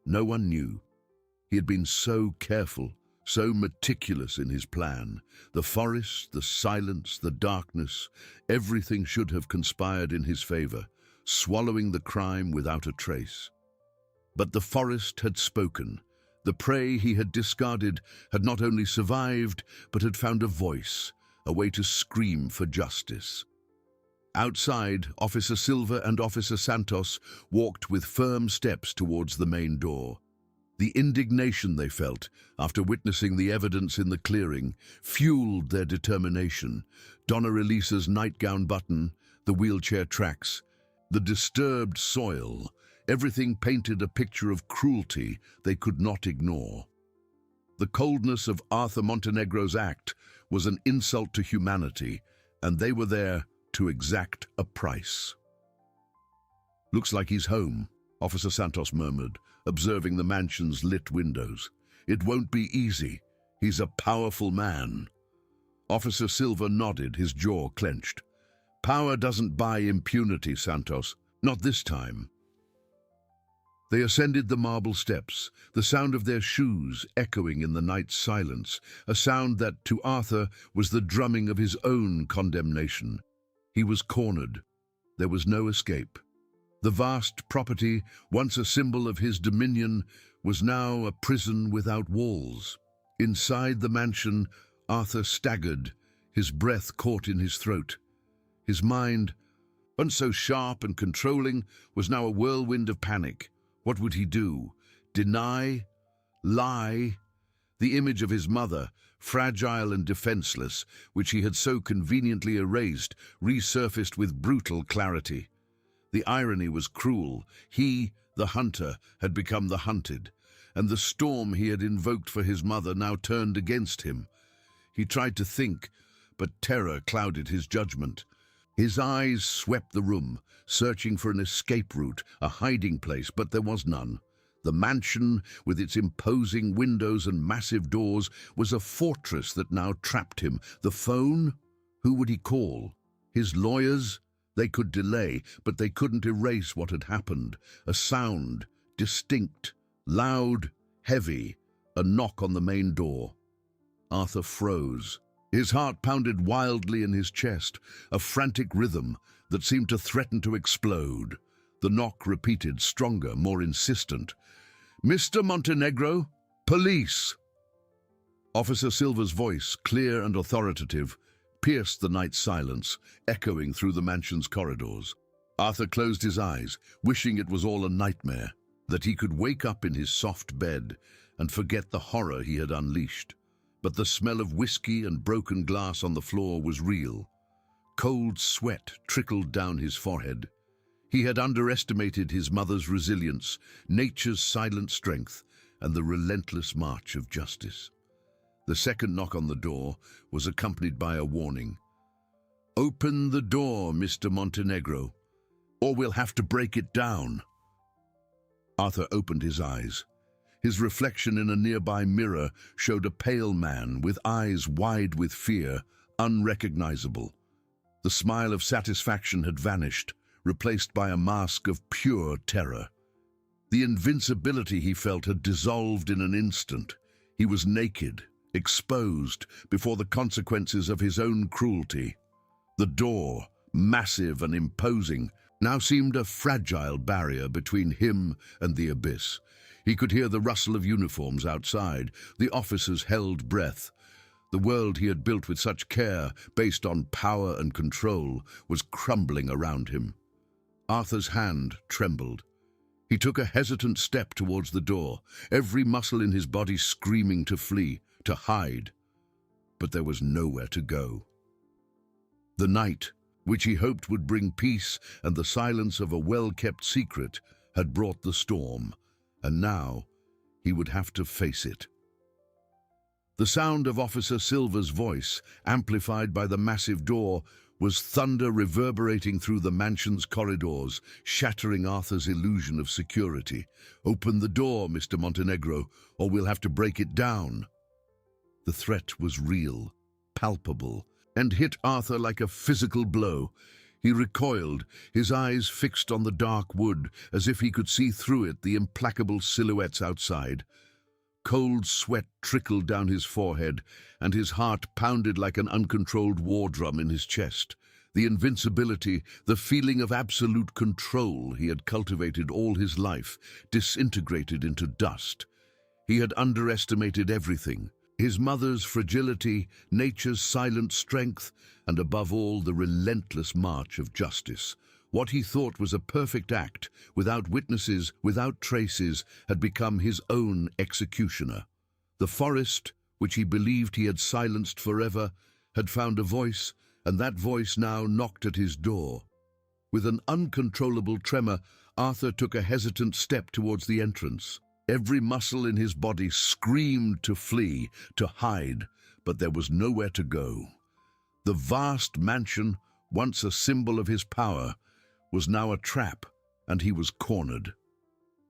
No one knew. He had been so careful, so meticulous in his plan. The forest, the silence, the darkness, everything should have conspired in his favor, swallowing the crime without a trace. But the forest had spoken. The prey he had discarded had not only survived, but had found a voice, a way to scream for justice. Outside, Officer Silva and Officer Santos walked with firm steps towards the main door. The indignation they felt after witnessing the evidence in the clearing fueled their determination. Donna Elisa's nightgown button, the wheelchair tracks, the disturbed soil, everything painted a picture of cruelty they could not ignore. The coldness of Arthur Montenegro's act was an insult to humanity, and they were there to exact a price. "Looks like he's home," Officer Santos murmured, observing the mansion's lit windows. "It won't be easy. He's a powerful man." Officer Silva nodded, his jaw clenched. "Power doesn't buy impunity, Santos. Not this time." They ascended the marble steps, the sound of their shoes echoing in the night's silence, a sound that, to Arthur, was the drumming of his own condemnation. He was cornered. There was no escape. The vast property, once a symbol of his dominion, was now a prison without walls. Inside the mansion, Arthur staggered, his breath caught in his throat. His mind, once so sharp and controlling, was now a whirlwind of panic. What would he do? Deny? Lie? The image of his mother, fragile and defenseless, which he had so conveniently erased, resurfaced with brutal clarity. The irony was cruel. He, the hunter, had become the hunted, and the storm he had invoked for his mother now turned against him. He tried to think, but terror clouded his judgment. His eyes swept the room, searching for an escape route, a hiding place, but there was none. The mansion, with its imposing windows and massive doors, was a fortress that now trapped him. The phone? Who would he call? His lawyers? They could delay, but they couldn't erase what had happened. A sound, distinct, loud, heavy, a knock on the main door. Arthur froze. His heart pounded wildly in his chest, a frantic rhythm that seemed to threaten to explode. The knock repeated, stronger, more insistent. "Mr. Montenegro, police!" Officer Silva's voice, clear and authoritative, pierced the night's silence, echoing through the mansion's corridors. Arthur closed his eyes, wishing it was all a nightmare, that he could wake up in his soft bed and forget the horror he had unleashed. But the smell of whiskey and broken glass on the floor was real. Cold sweat trickled down his forehead. He had underestimated his mother's resilience, nature's silent strength, and the relentless march of justice. The second knock on the door was accompanied by a warning. "Open the door, Mr. Montenegro, or we'll have to break it down." Arthur opened his eyes. His reflection in a nearby mirror showed a pale man with eyes wide with fear, unrecognizable. The smile of satisfaction had vanished, replaced by a mask of pure terror. The invincibility he felt had dissolved in an instant. He was naked, exposed before the consequences of his own cruelty. The door, massive and imposing, now seemed a fragile barrier between him and the abyss. He could hear the rustle of uniforms outside, the officers' held breath. The world he had built with such care, based on power and control, was crumbling around him. Arthur's hand trembled. He took a hesitant step towards the door, every muscle in his body screaming to flee, to hide. But there was nowhere to go. The night, which he hoped would bring peace and the silence of a well-kept secret, had brought the storm, and now he would have to face it. The sound of Officer Silva's voice, amplified by the massive door, was thunder reverberating through the mansion's corridors, shattering Arthur's illusion of security. "Open the door, Mr. Montenegro, or we'll have to break it down." The threat was real, palpable, and hit Arthur like a physical blow. He recoiled, his eyes fixed on the dark wood, as if he could see through it the implacable silhouettes outside. Cold sweat trickled down his forehead, and his heart pounded like an uncontrolled war drum in his chest. The invincibility, the feeling of absolute control he had cultivated all his life, disintegrated into dust. He had underestimated everything. His mother's fragility, nature's silent strength, and above all the relentless march of justice. What he thought was a perfect act, without witnesses, without traces, had become his own executioner. The forest, which he believed he had silenced forever, had found a voice, and that voice now knocked at his door. With an uncontrollable tremor, Arthur took a hesitant step towards the entrance. Every muscle in his body screamed to flee, to hide, but there was nowhere to go. The vast mansion, once a symbol of his power, was now a trap, and he was cornered.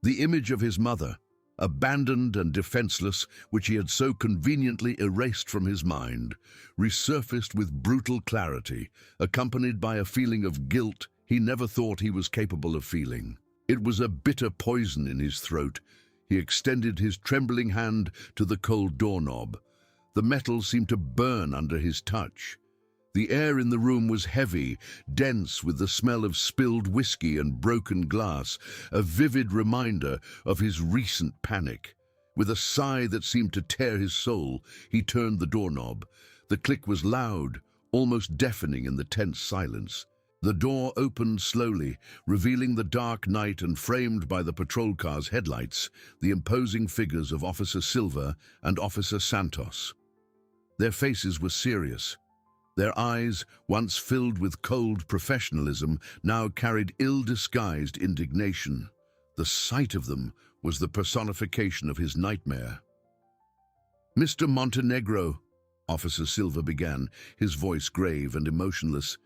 The image of his mother, abandoned and defenseless, which he had so conveniently erased from his mind, resurfaced with brutal clarity, accompanied by a feeling of guilt he never thought he was capable of feeling. It was a bitter poison in his throat. He extended his trembling hand to the cold doorknob. The metal seemed to burn under his touch. The air in the room was heavy, dense with the smell of spilled whiskey and broken glass, a vivid reminder of his recent panic. With a sigh that seemed to tear his soul, he turned the doorknob. The click was loud, almost deafening in the tense silence. The door opened slowly, revealing the dark night and framed by the patrol car's headlights, the imposing figures of Officer Silva and Officer Santos. Their faces were serious. Their eyes, once filled with cold professionalism, now carried ill-disguised indignation. The sight of them was the personification of his nightmare. "Mr. Montenegro," Officer Silva began, his voice grave and emotionless,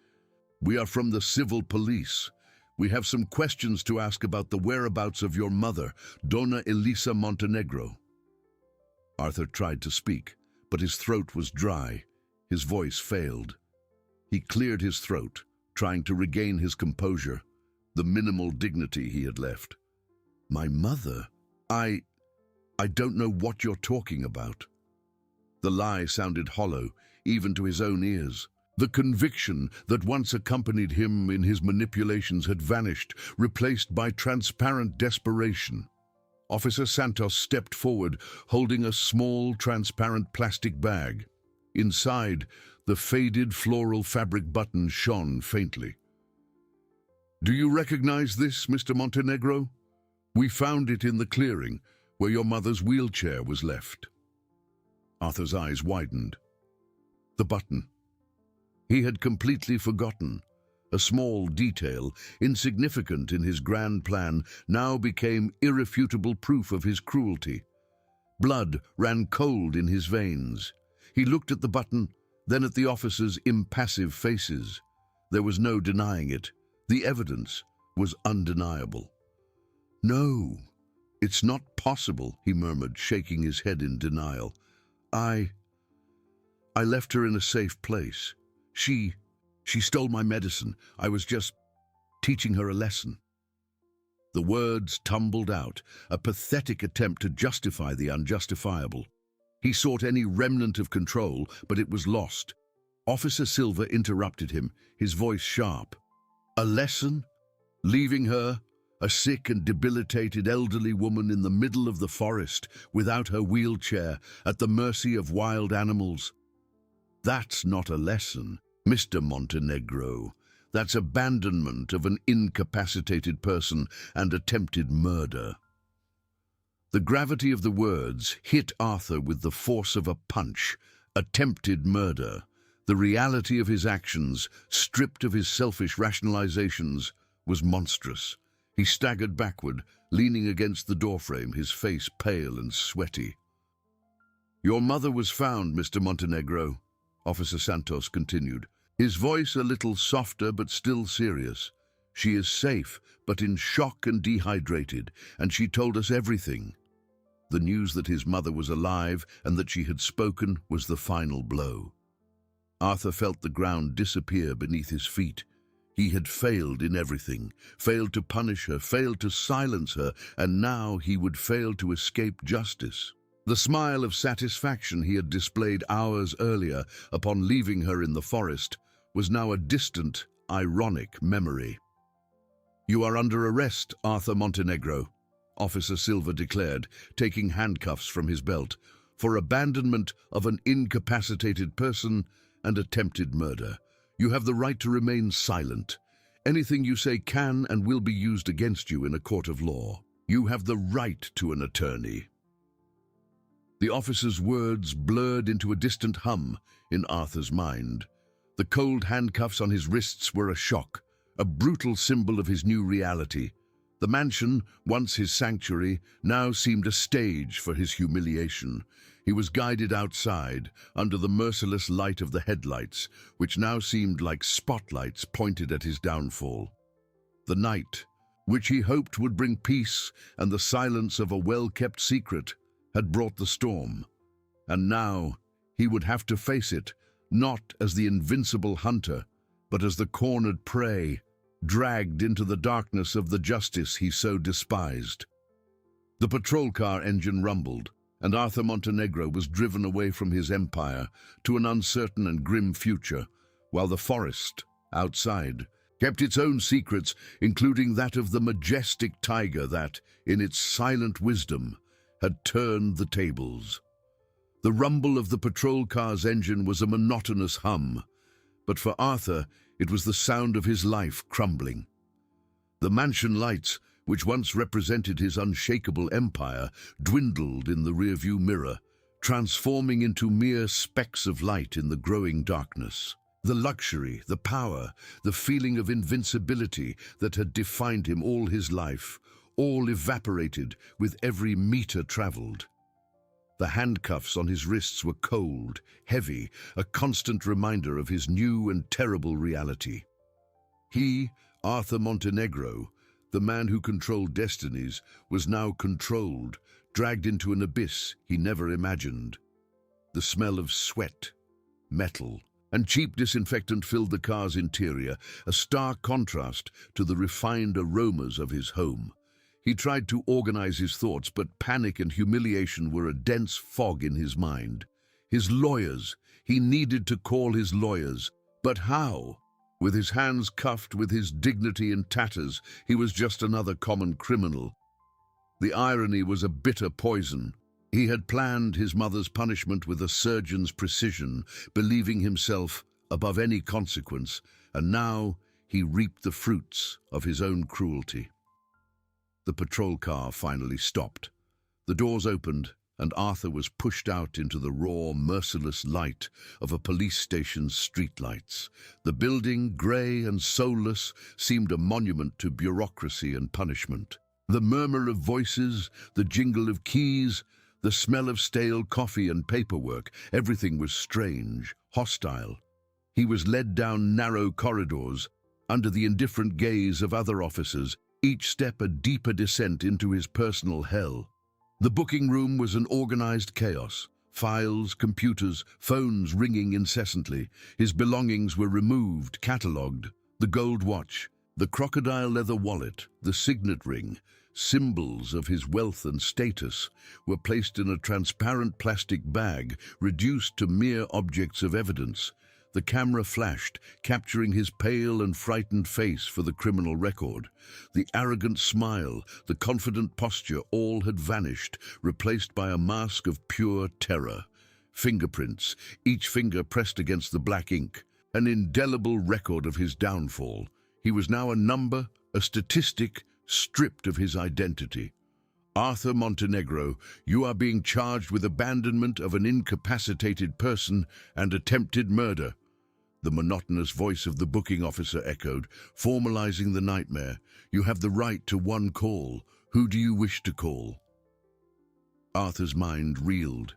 "we are from the civil police. We have some questions to ask about the whereabouts of your mother, Dona Elisa Montenegro." Arthur tried to speak, but his throat was dry. His voice failed. He cleared his throat, trying to regain his composure, the minimal dignity he had left. "My mother? I don't know what you're talking about." The lie sounded hollow, even to his own ears. The conviction that once accompanied him in his manipulations had vanished, replaced by transparent desperation. Officer Santos stepped forward, holding a small, transparent plastic bag. Inside, the faded floral fabric button shone faintly. "Do you recognize this, Mr. Montenegro? We found it in the clearing, where your mother's wheelchair was left." Arthur's eyes widened. The button. He had completely forgotten. A small detail, insignificant in his grand plan, now became irrefutable proof of his cruelty. Blood ran cold in his veins. He looked at the button, then at the officers' impassive faces. There was no denying it. The evidence was undeniable. "No, it's not possible," he murmured, shaking his head in denial. I left her in a safe place. She stole my medicine. I was just teaching her a lesson." The words tumbled out, a pathetic attempt to justify the unjustifiable. He sought any remnant of control, but it was lost. Officer Silva interrupted him, his voice sharp. "A lesson? Leaving her, a sick and debilitated elderly woman in the middle of the forest, without her wheelchair, at the mercy of wild animals? That's not a lesson, Mr. Montenegro. That's abandonment of an incapacitated person and attempted murder." The gravity of the words hit Arthur with the force of a punch. Attempted murder. The reality of his actions, stripped of his selfish rationalizations, was monstrous. He staggered backward, leaning against the doorframe, his face pale and sweaty. "Your mother was found, Mr. Montenegro," Officer Santos continued, his voice a little softer but still serious. "She is safe, but in shock and dehydrated, and she told us everything." The news that his mother was alive and that she had spoken was the final blow. Arthur felt the ground disappear beneath his feet. He had failed in everything, failed to punish her, failed to silence her, and now he would fail to escape justice. The smile of satisfaction he had displayed hours earlier upon leaving her in the forest was now a distant, ironic memory. "You are under arrest, Arthur Montenegro," Officer Silva declared, taking handcuffs from his belt, "for abandonment of an incapacitated person and attempted murder. You have the right to remain silent. Anything you say can and will be used against you in a court of law. You have the right to an attorney." The officer's words blurred into a distant hum in Arthur's mind. The cold handcuffs on his wrists were a shock, a brutal symbol of his new reality. The mansion, once his sanctuary, now seemed a stage for his humiliation. He was guided outside, under the merciless light of the headlights, which now seemed like spotlights pointed at his downfall. The night, which he hoped would bring peace and the silence of a well-kept secret, had brought the storm. And now he would have to face it, not as the invincible hunter, but as the cornered prey, dragged into the darkness of the justice he so despised. The patrol car engine rumbled, and Arthur Montenegro was driven away from his empire to an uncertain and grim future, while the forest, outside, kept its own secrets, including that of the majestic tiger that, in its silent wisdom, had turned the tables. The rumble of the patrol car's engine was a monotonous hum, but for Arthur, It was the sound of his life crumbling. The mansion lights, which once represented his unshakable empire, dwindled in the rearview mirror, transforming into mere specks of light in the growing darkness. The luxury, the power, the feeling of invincibility that had defined him all his life, all evaporated with every meter traveled. The handcuffs on his wrists were cold, heavy, a constant reminder of his new and terrible reality. He, Arthur Montenegro, the man who controlled destinies, was now controlled, dragged into an abyss he never imagined. The smell of sweat, metal, and cheap disinfectant filled the car's interior, a stark contrast to the refined aromas of his home. He tried to organize his thoughts, but panic and humiliation were a dense fog in his mind. His lawyers, he needed to call his lawyers. But how? With his hands cuffed, with his dignity in tatters, he was just another common criminal. The irony was a bitter poison. He had planned his mother's punishment with a surgeon's precision, believing himself above any consequence, and now he reaped the fruits of his own cruelty. The patrol car finally stopped. The doors opened, and Arthur was pushed out into the raw, merciless light of a police station's streetlights. The building, grey and soulless, seemed a monument to bureaucracy and punishment. The murmur of voices, the jingle of keys, the smell of stale coffee and paperwork, everything was strange, hostile. He was led down narrow corridors, under the indifferent gaze of other officers, each step a deeper descent into his personal hell. The booking room was an organized chaos. Files, computers, phones ringing incessantly. His belongings were removed, catalogued. The gold watch, the crocodile leather wallet, the signet ring, symbols of his wealth and status, were placed in a transparent plastic bag, reduced to mere objects of evidence. The camera flashed, capturing his pale and frightened face for the criminal record. The arrogant smile, the confident posture, all had vanished, replaced by a mask of pure terror. Fingerprints, each finger pressed against the black ink, an indelible record of his downfall. He was now a number, a statistic, stripped of his identity. Arthur Montenegro, you are being charged with abandonment of an incapacitated person and attempted murder. The monotonous voice of the booking officer echoed, formalizing the nightmare. You have the right to one call. Who do you wish to call? Arthur's mind reeled.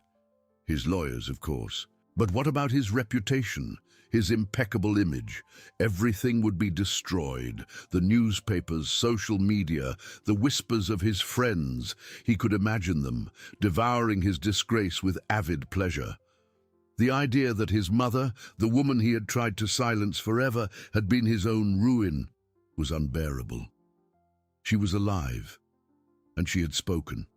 His lawyers, of course. But what about his reputation? His impeccable image? Everything would be destroyed. The newspapers, social media, the whispers of his friends. He could imagine them, devouring his disgrace with avid pleasure. The idea that his mother, the woman he had tried to silence forever, had been his own ruin was unbearable. She was alive, and she had spoken.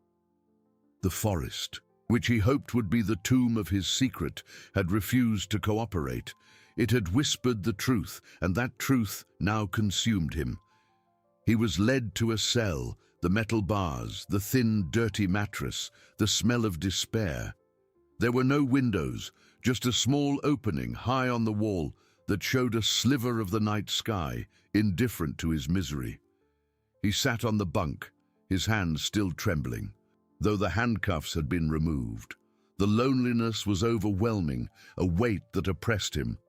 The forest, which he hoped would be the tomb of his secret, had refused to cooperate. It had whispered the truth, and that truth now consumed him. He was led to a cell, the metal bars, the thin, dirty mattress, the smell of despair. There were no windows, just a small opening high on the wall that showed a sliver of the night sky, indifferent to his misery. He sat on the bunk, his hands still trembling, though the handcuffs had been removed. The loneliness was overwhelming, a weight that oppressed him.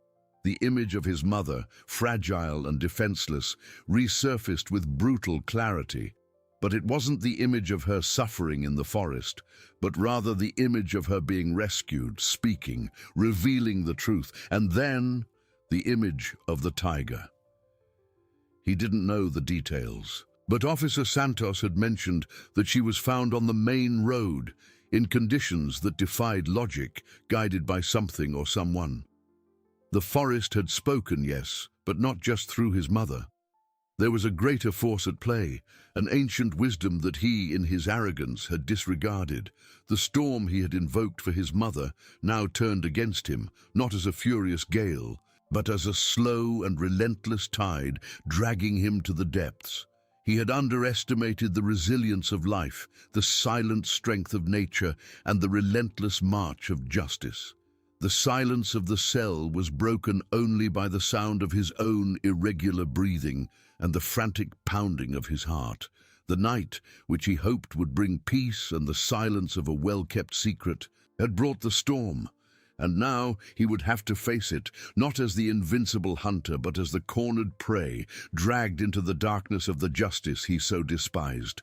The image of his mother, fragile and defenseless, resurfaced with brutal clarity. But it wasn't the image of her suffering in the forest, but rather the image of her being rescued, speaking, revealing the truth, and then the image of the tiger. He didn't know the details, but Officer Santos had mentioned that she was found on the main road, in conditions that defied logic, guided by something or someone. The forest had spoken, yes, but not just through his mother. There was a greater force at play, an ancient wisdom that he, in his arrogance, had disregarded. The storm he had invoked for his mother now turned against him, not as a furious gale, but as a slow and relentless tide dragging him to the depths. He had underestimated the resilience of life, the silent strength of nature, and the relentless march of justice. The silence of the cell was broken only by the sound of his own irregular breathing and the frantic pounding of his heart. The night, which he hoped would bring peace and the silence of a well-kept secret, had brought the storm, and now he would have to face it, not as the invincible hunter, but as the cornered prey, dragged into the darkness of the justice he so despised.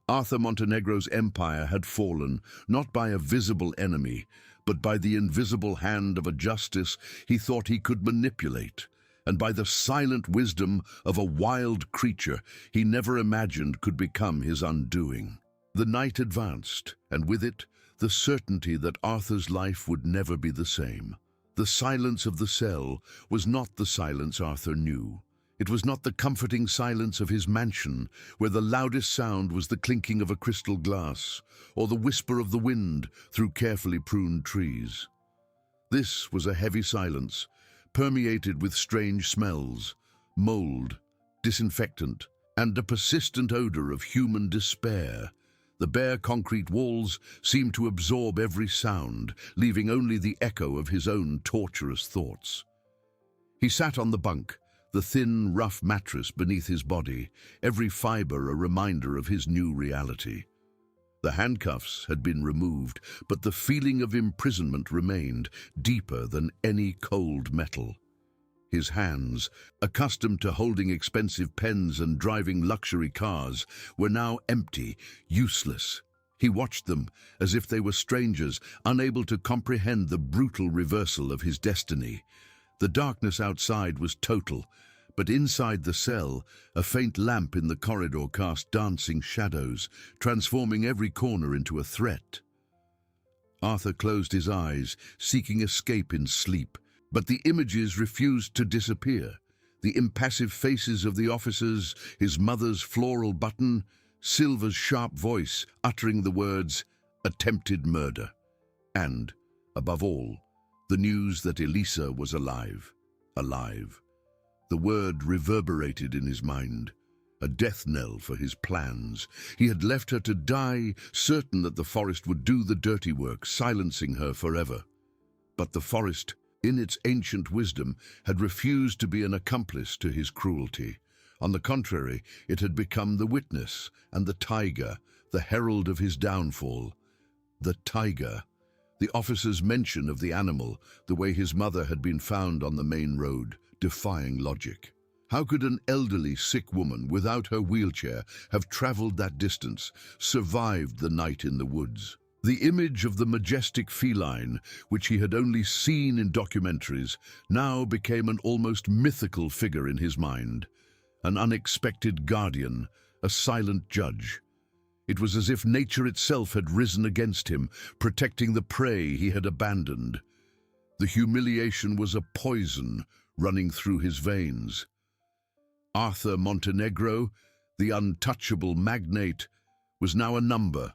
Arthur Montenegro's empire had fallen, not by a visible enemy, but by the invisible hand of a justice he thought he could manipulate, and by the silent wisdom of a wild creature he never imagined could become his undoing. The night advanced, and with it, the certainty that Arthur's life would never be the same. The silence of the cell was not the silence Arthur knew. It was not the comforting silence of his mansion, where the loudest sound was the clinking of a crystal glass, or the whisper of the wind through carefully pruned trees. This was a heavy silence, permeated with strange smells, mold, disinfectant, and a persistent odor of human despair. The bare concrete walls seemed to absorb every sound, leaving only the echo of his own torturous thoughts. He sat on the bunk, the thin, rough mattress beneath his body, every fiber a reminder of his new reality. The handcuffs had been removed, but the feeling of imprisonment remained, deeper than any cold metal. His hands, accustomed to holding expensive pens and driving luxury cars, were now empty, useless. He watched them as if they were strangers, unable to comprehend the brutal reversal of his destiny. The darkness outside was total, but inside the cell, a faint lamp in the corridor cast dancing shadows, transforming every corner into a threat. Arthur closed his eyes, seeking escape in sleep, but the images refused to disappear. The impassive faces of the officers, his mother's floral button, Silva's sharp voice uttering the words, "attempted murder," and, above all, the news that Elisa was alive. Alive. The word reverberated in his mind, a death knell for his plans. He had left her to die, certain that the forest would do the dirty work, silencing her forever. But the forest, in its ancient wisdom, had refused to be an accomplice to his cruelty. On the contrary, it had become the witness and the tiger, the herald of his downfall. The tiger. The officer's mention of the animal, the way his mother had been found on the main road, defying logic. How could an elderly, sick woman without her wheelchair have traveled that distance, survived the night in the woods? The image of the majestic feline, which he had only seen in documentaries, now became an almost mythical figure in his mind. An unexpected guardian, a silent judge. It was as if nature itself had risen against him, protecting the prey he had abandoned. The humiliation was a poison running through his veins. Arthur Montenegro, the untouchable magnate, was now a number,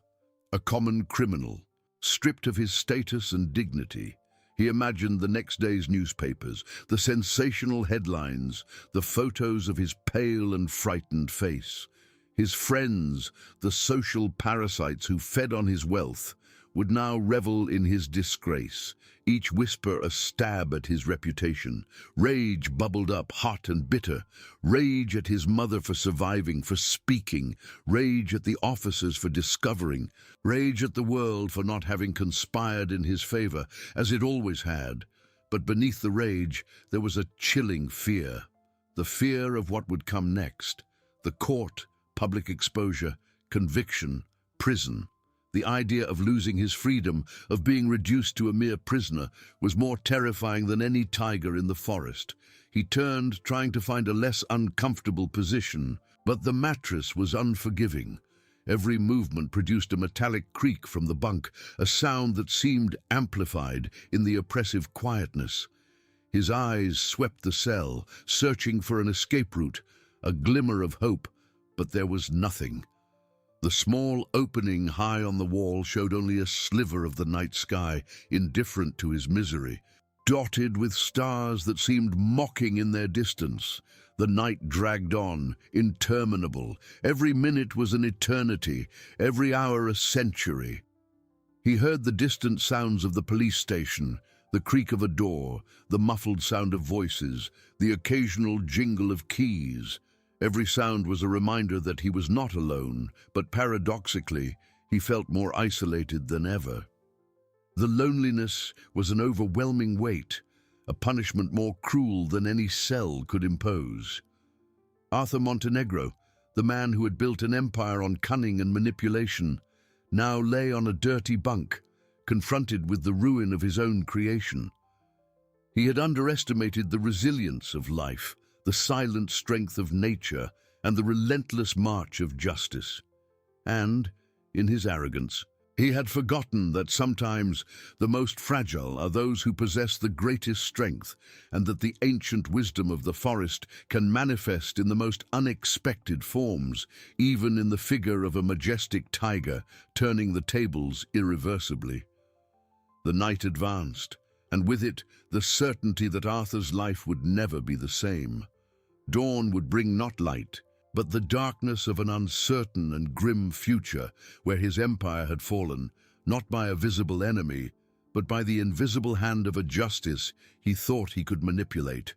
a common criminal. Stripped of his status and dignity, he imagined the next day's newspapers, the sensational headlines, the photos of his pale and frightened face. His friends, the social parasites who fed on his wealth, would now revel in his disgrace, each whisper a stab at his reputation. Rage bubbled up, hot and bitter. Rage at his mother for surviving, for speaking. Rage at the officers for discovering. Rage at the world for not having conspired in his favor, as it always had. But beneath the rage, there was a chilling fear. The fear of what would come next. The court, public exposure, conviction, prison. The idea of losing his freedom, of being reduced to a mere prisoner, was more terrifying than any tiger in the forest. He turned, trying to find a less uncomfortable position, but the mattress was unforgiving. Every movement produced a metallic creak from the bunk, a sound that seemed amplified in the oppressive quietness. His eyes swept the cell, searching for an escape route, a glimmer of hope, but there was nothing. The small opening high on the wall showed only a sliver of the night sky, indifferent to his misery, dotted with stars that seemed mocking in their distance. The night dragged on, interminable. Every minute was an eternity, every hour a century. He heard the distant sounds of the police station, The creak of a door, the muffled sound of voices, the occasional jingle of keys. Every sound was a reminder that he was not alone, but paradoxically, he felt more isolated than ever. The loneliness was an overwhelming weight, a punishment more cruel than any cell could impose. Arthur Montenegro, the man who had built an empire on cunning and manipulation, now lay on a dirty bunk, confronted with the ruin of his own creation. He had underestimated the resilience of life, the silent strength of nature, and the relentless march of justice. And, in his arrogance, he had forgotten that sometimes the most fragile are those who possess the greatest strength, and that the ancient wisdom of the forest can manifest in the most unexpected forms, even in the figure of a majestic tiger turning the tables irreversibly. The night advanced, and with it the certainty that Arthur's life would never be the same. Dawn would bring not light, but the darkness of an uncertain and grim future where his empire had fallen, not by a visible enemy, but by the invisible hand of a justice he thought he could manipulate,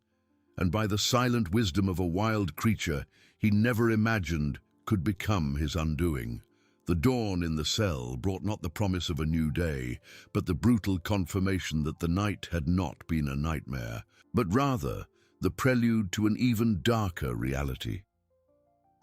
and by the silent wisdom of a wild creature he never imagined could become his undoing. The dawn in the cell brought not the promise of a new day, but the brutal confirmation that the night had not been a nightmare, but rather the prelude to an even darker reality.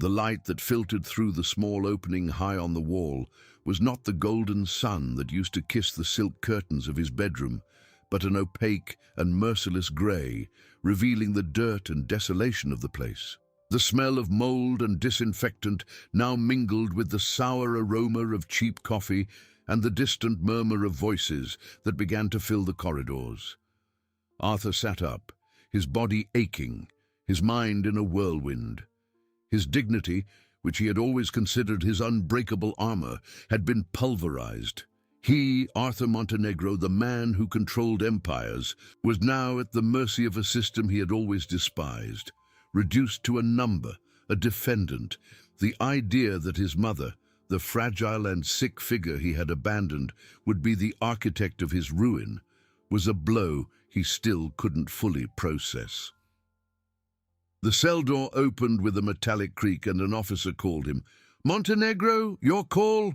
The light that filtered through the small opening high on the wall was not the golden sun that used to kiss the silk curtains of his bedroom, but an opaque and merciless grey, revealing the dirt and desolation of the place. The smell of mold and disinfectant now mingled with the sour aroma of cheap coffee and the distant murmur of voices that began to fill the corridors. Arthur sat up, his body aching, his mind in a whirlwind. His dignity, which he had always considered his unbreakable armor, had been pulverized. He, Arthur Montenegro, the man who controlled empires, was now at the mercy of a system he had always despised. Reduced to a number, a defendant, the idea that his mother, the fragile and sick figure he had abandoned, would be the architect of his ruin, was a blow he still couldn't fully process. The cell door opened with a metallic creak and an officer called him. "Montenegro, your call?"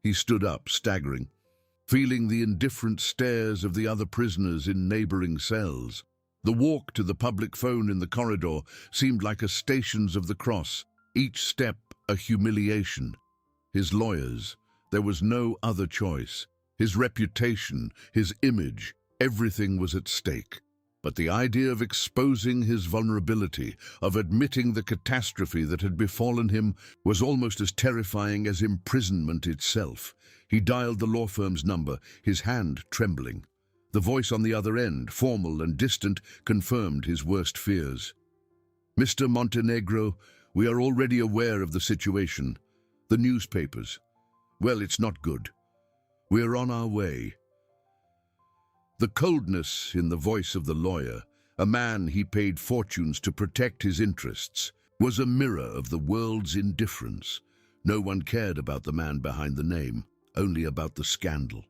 He stood up, staggering, feeling the indifferent stares of the other prisoners in neighboring cells. The walk to the public phone in the corridor seemed like a Stations of the Cross, each step a humiliation. His lawyers, there was no other choice. His reputation, his image, everything was at stake. But the idea of exposing his vulnerability, of admitting the catastrophe that had befallen him, was almost as terrifying as imprisonment itself. He dialed the law firm's number, his hand trembling. The voice on the other end, formal and distant, confirmed his worst fears. "Mr. Montenegro, we are already aware of the situation. The newspapers. Well, it's not good. We are on our way." The coldness in the voice of the lawyer, a man he paid fortunes to protect his interests, was a mirror of the world's indifference. No one cared about the man behind the name, only about the scandal.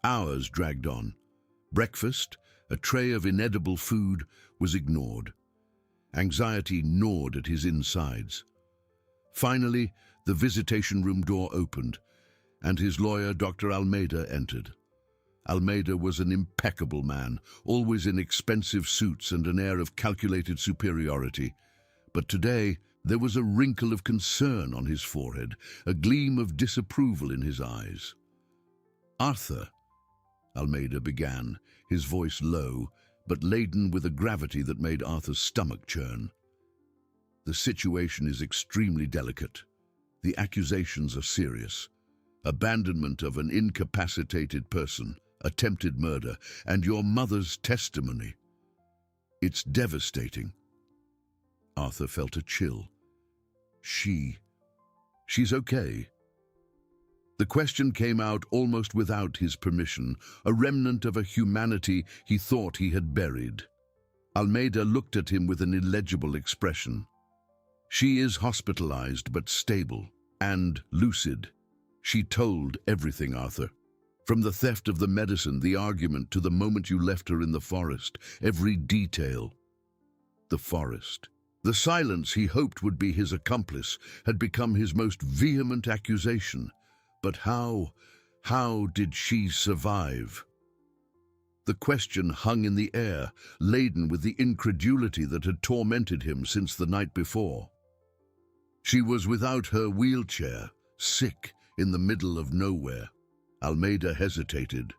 Hours dragged on. Breakfast, a tray of inedible food, was ignored. Anxiety gnawed at his insides. Finally, the visitation room door opened, and his lawyer, Dr. Almeida, entered. Almeida was an impeccable man, always in expensive suits and an air of calculated superiority. But today, there was a wrinkle of concern on his forehead, a gleam of disapproval in his eyes. "Arthur," Almeida began, his voice low, but laden with a gravity that made Arthur's stomach churn. "The situation is extremely delicate. The accusations are serious. Abandonment of an incapacitated person, attempted murder, and your mother's testimony. It's devastating." Arthur felt a chill. She's okay." The question came out almost without his permission, a remnant of a humanity he thought he had buried. Almeida looked at him with an illegible expression. "She is hospitalized but stable and lucid. She told everything, Arthur. From the theft of the medicine, the argument, to the moment you left her in the forest, every detail. The forest. The silence he hoped would be his accomplice had become his most vehement accusation. But how did she survive? The question hung in the air, laden with the incredulity that had tormented him since the night before. She was without her wheelchair, sick, in the middle of nowhere. Almeida hesitated,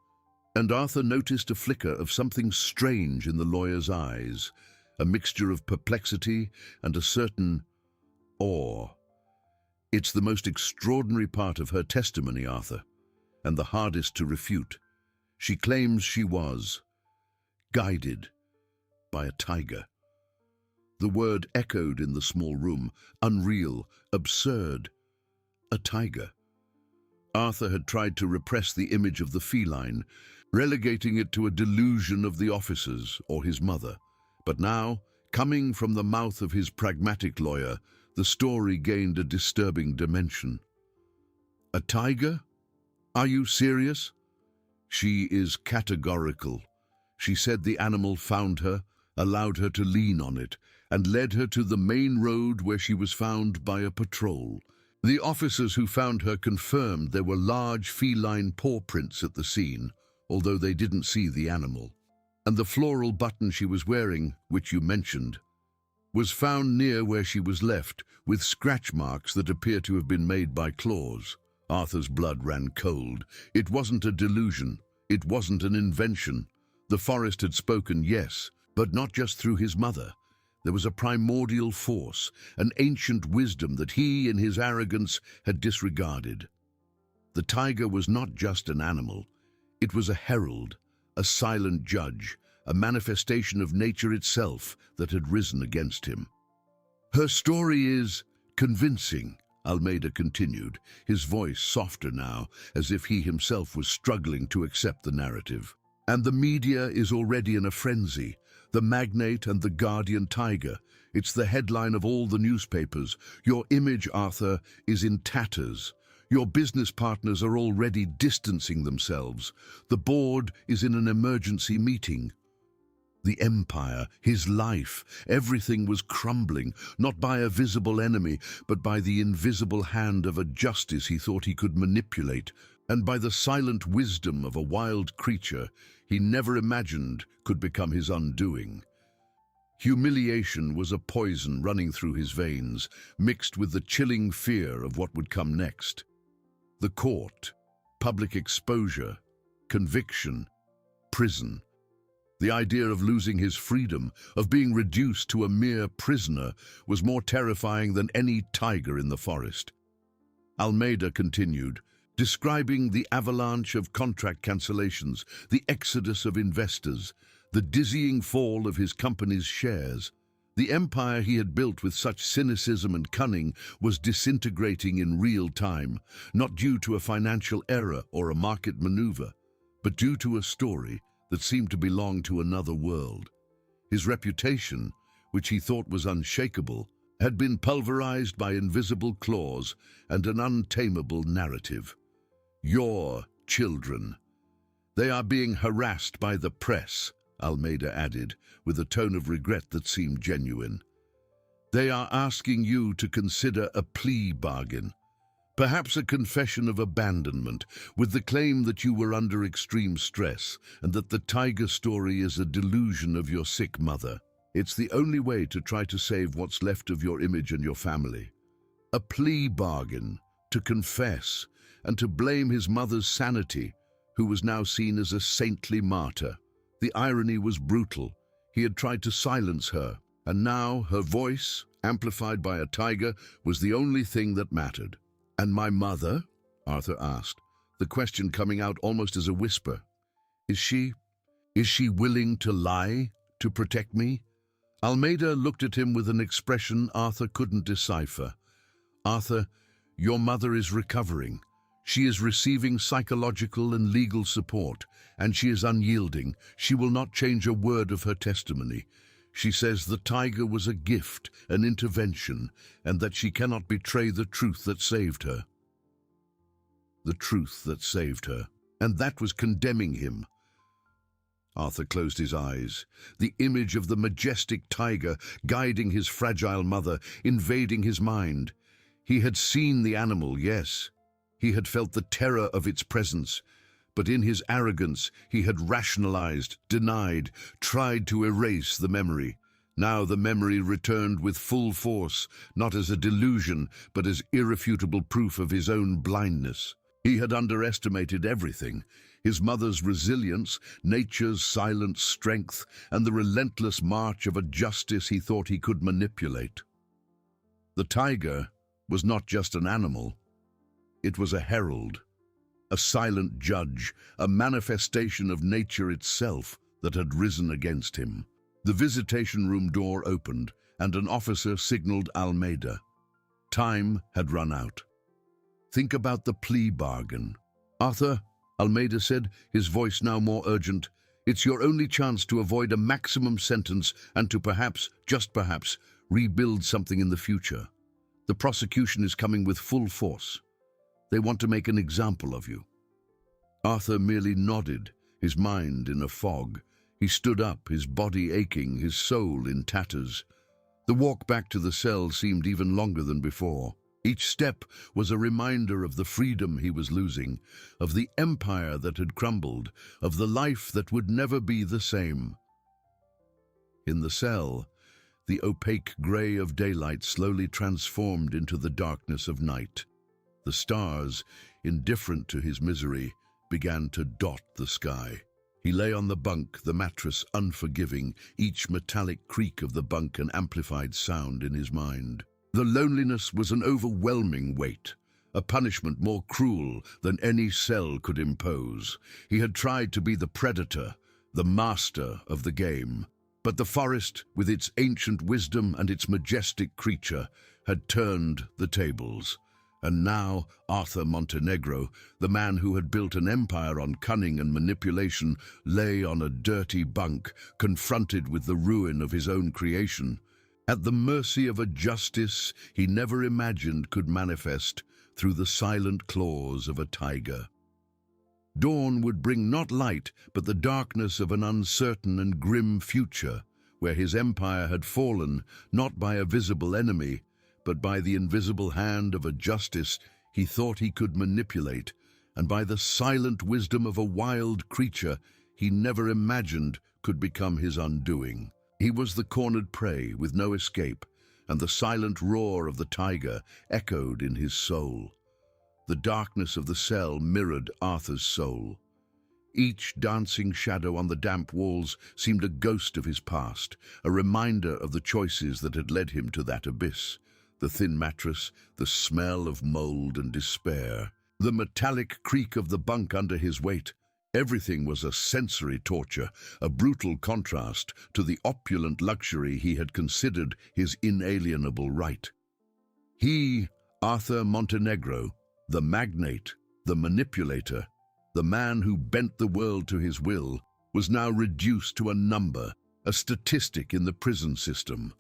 and Arthur noticed a flicker of something strange in the lawyer's eyes, a mixture of perplexity and a certain awe. "It's the most extraordinary part of her testimony, Arthur, and the hardest to refute. She claims she was guided by a tiger." The word echoed in the small room, unreal, absurd. A tiger. Arthur had tried to repress the image of the feline, relegating it to a delusion of the officers or his mother. But now, coming from the mouth of his pragmatic lawyer, the story gained a disturbing dimension. "A tiger? Are you serious?" "She is categorical. She said the animal found her, allowed her to lean on it, and led her to the main road where she was found by a patrol. The officers who found her confirmed there were large feline paw prints at the scene, although they didn't see the animal. And the floral button she was wearing, which you mentioned, was found near where she was left, with scratch marks that appear to have been made by claws." Arthur's blood ran cold. It wasn't a delusion. It wasn't an invention. The forest had spoken, yes, but not just through his mother. There was a primordial force, an ancient wisdom that he, in his arrogance, had disregarded. The tiger was not just an animal. It was a herald, a silent judge, a manifestation of nature itself that had risen against him. "Her story is convincing," Almeida continued, his voice softer now, as if he himself was struggling to accept the narrative. "And the media is already in a frenzy. The magnate and the guardian tiger. It's the headline of all the newspapers. Your image, Arthur, is in tatters. Your business partners are already distancing themselves. The board is in an emergency meeting. The empire, his life, everything was crumbling, not by a visible enemy, but by the invisible hand of a justice he thought he could manipulate, and by the silent wisdom of a wild creature he never imagined could become his undoing. Humiliation was a poison running through his veins, mixed with the chilling fear of what would come next. The court, public exposure, conviction, prison. The idea of losing his freedom, of being reduced to a mere prisoner, was more terrifying than any tiger in the forest. Almeida continued, describing the avalanche of contract cancellations, the exodus of investors, the dizzying fall of his company's shares. The empire he had built with such cynicism and cunning was disintegrating in real time, not due to a financial error or a market maneuver, but due to a story that seemed to belong to another world. His reputation, which he thought was unshakable, had been pulverized by invisible claws and an untamable narrative. Your children. They are being harassed by the press, Almeida added, with a tone of regret that seemed genuine. They are asking you to consider a plea bargain, perhaps a confession of abandonment, with the claim that you were under extreme stress and that the tiger story is a delusion of your sick mother. It's the only way to try to save what's left of your image and your family. A plea bargain, to confess, and to blame his mother's sanity, who was now seen as a saintly martyr. The irony was brutal. He had tried to silence her, and now her voice, amplified by a tiger, was the only thing that mattered. "And my mother?" Arthur asked, the question coming out almost as a whisper. Is she willing to lie to protect me?" Almeida looked at him with an expression Arthur couldn't decipher. "Arthur, your mother is recovering. She is receiving psychological and legal support, and she is unyielding. She will not change a word of her testimony. She says the tiger was a gift, an intervention, and that she cannot betray the truth that saved her." The truth that saved her. and that was condemning him. Arthur closed his eyes. The image of the majestic tiger guiding his fragile mother, invading his mind. He had seen the animal, yes. He had felt the terror of its presence. But in his arrogance, he had rationalized, denied, tried to erase the memory. Now the memory returned with full force, not as a delusion, but as irrefutable proof of his own blindness. He had underestimated everything: his mother's resilience, nature's silent strength, and the relentless march of a justice he thought he could manipulate. The tiger was not just an animal. It was a herald, a silent judge, a manifestation of nature itself that had risen against him. The visitation room door opened, and an officer signaled Almeida. Time had run out. "Think about the plea bargain." "Arthur," Almeida said, his voice now more urgent, "it's your only chance to avoid a maximum sentence and to perhaps, just perhaps, rebuild something in the future. The prosecution is coming with full force. They want to make an example of you." Arthur merely nodded, his mind in a fog. He stood up, his body aching, his soul in tatters. The walk back to the cell seemed even longer than before. Each step was a reminder of the freedom he was losing, of the empire that had crumbled, of the life that would never be the same. In the cell, the opaque grey of daylight slowly transformed into the darkness of night. The stars, indifferent to his misery, began to dot the sky. He lay on the bunk, the mattress unforgiving, each metallic creak of the bunk an amplified sound in his mind. The loneliness was an overwhelming weight, a punishment more cruel than any cell could impose. He had tried to be the predator, the master of the game, but the forest, with its ancient wisdom and its majestic creature, had turned the tables. And now Arthur Montenegro, the man who had built an empire on cunning and manipulation, lay on a dirty bunk, confronted with the ruin of his own creation, at the mercy of a justice he never imagined could manifest through the silent claws of a tiger. Dawn would bring not light, but the darkness of an uncertain and grim future, where his empire had fallen, not by a visible enemy, but by the invisible hand of a justice he thought he could manipulate, and by the silent wisdom of a wild creature he never imagined could become his undoing. He was the cornered prey with no escape, and the silent roar of the tiger echoed in his soul. The darkness of the cell mirrored Arthur's soul. Each dancing shadow on the damp walls seemed a ghost of his past, a reminder of the choices that had led him to that abyss. The thin mattress, the smell of mold and despair, the metallic creak of the bunk under his weight. Everything was a sensory torture, a brutal contrast to the opulent luxury he had considered his inalienable right. He, Arthur Montenegro, the magnate, the manipulator, the man who bent the world to his will, was now reduced to a number, a statistic in the prison system.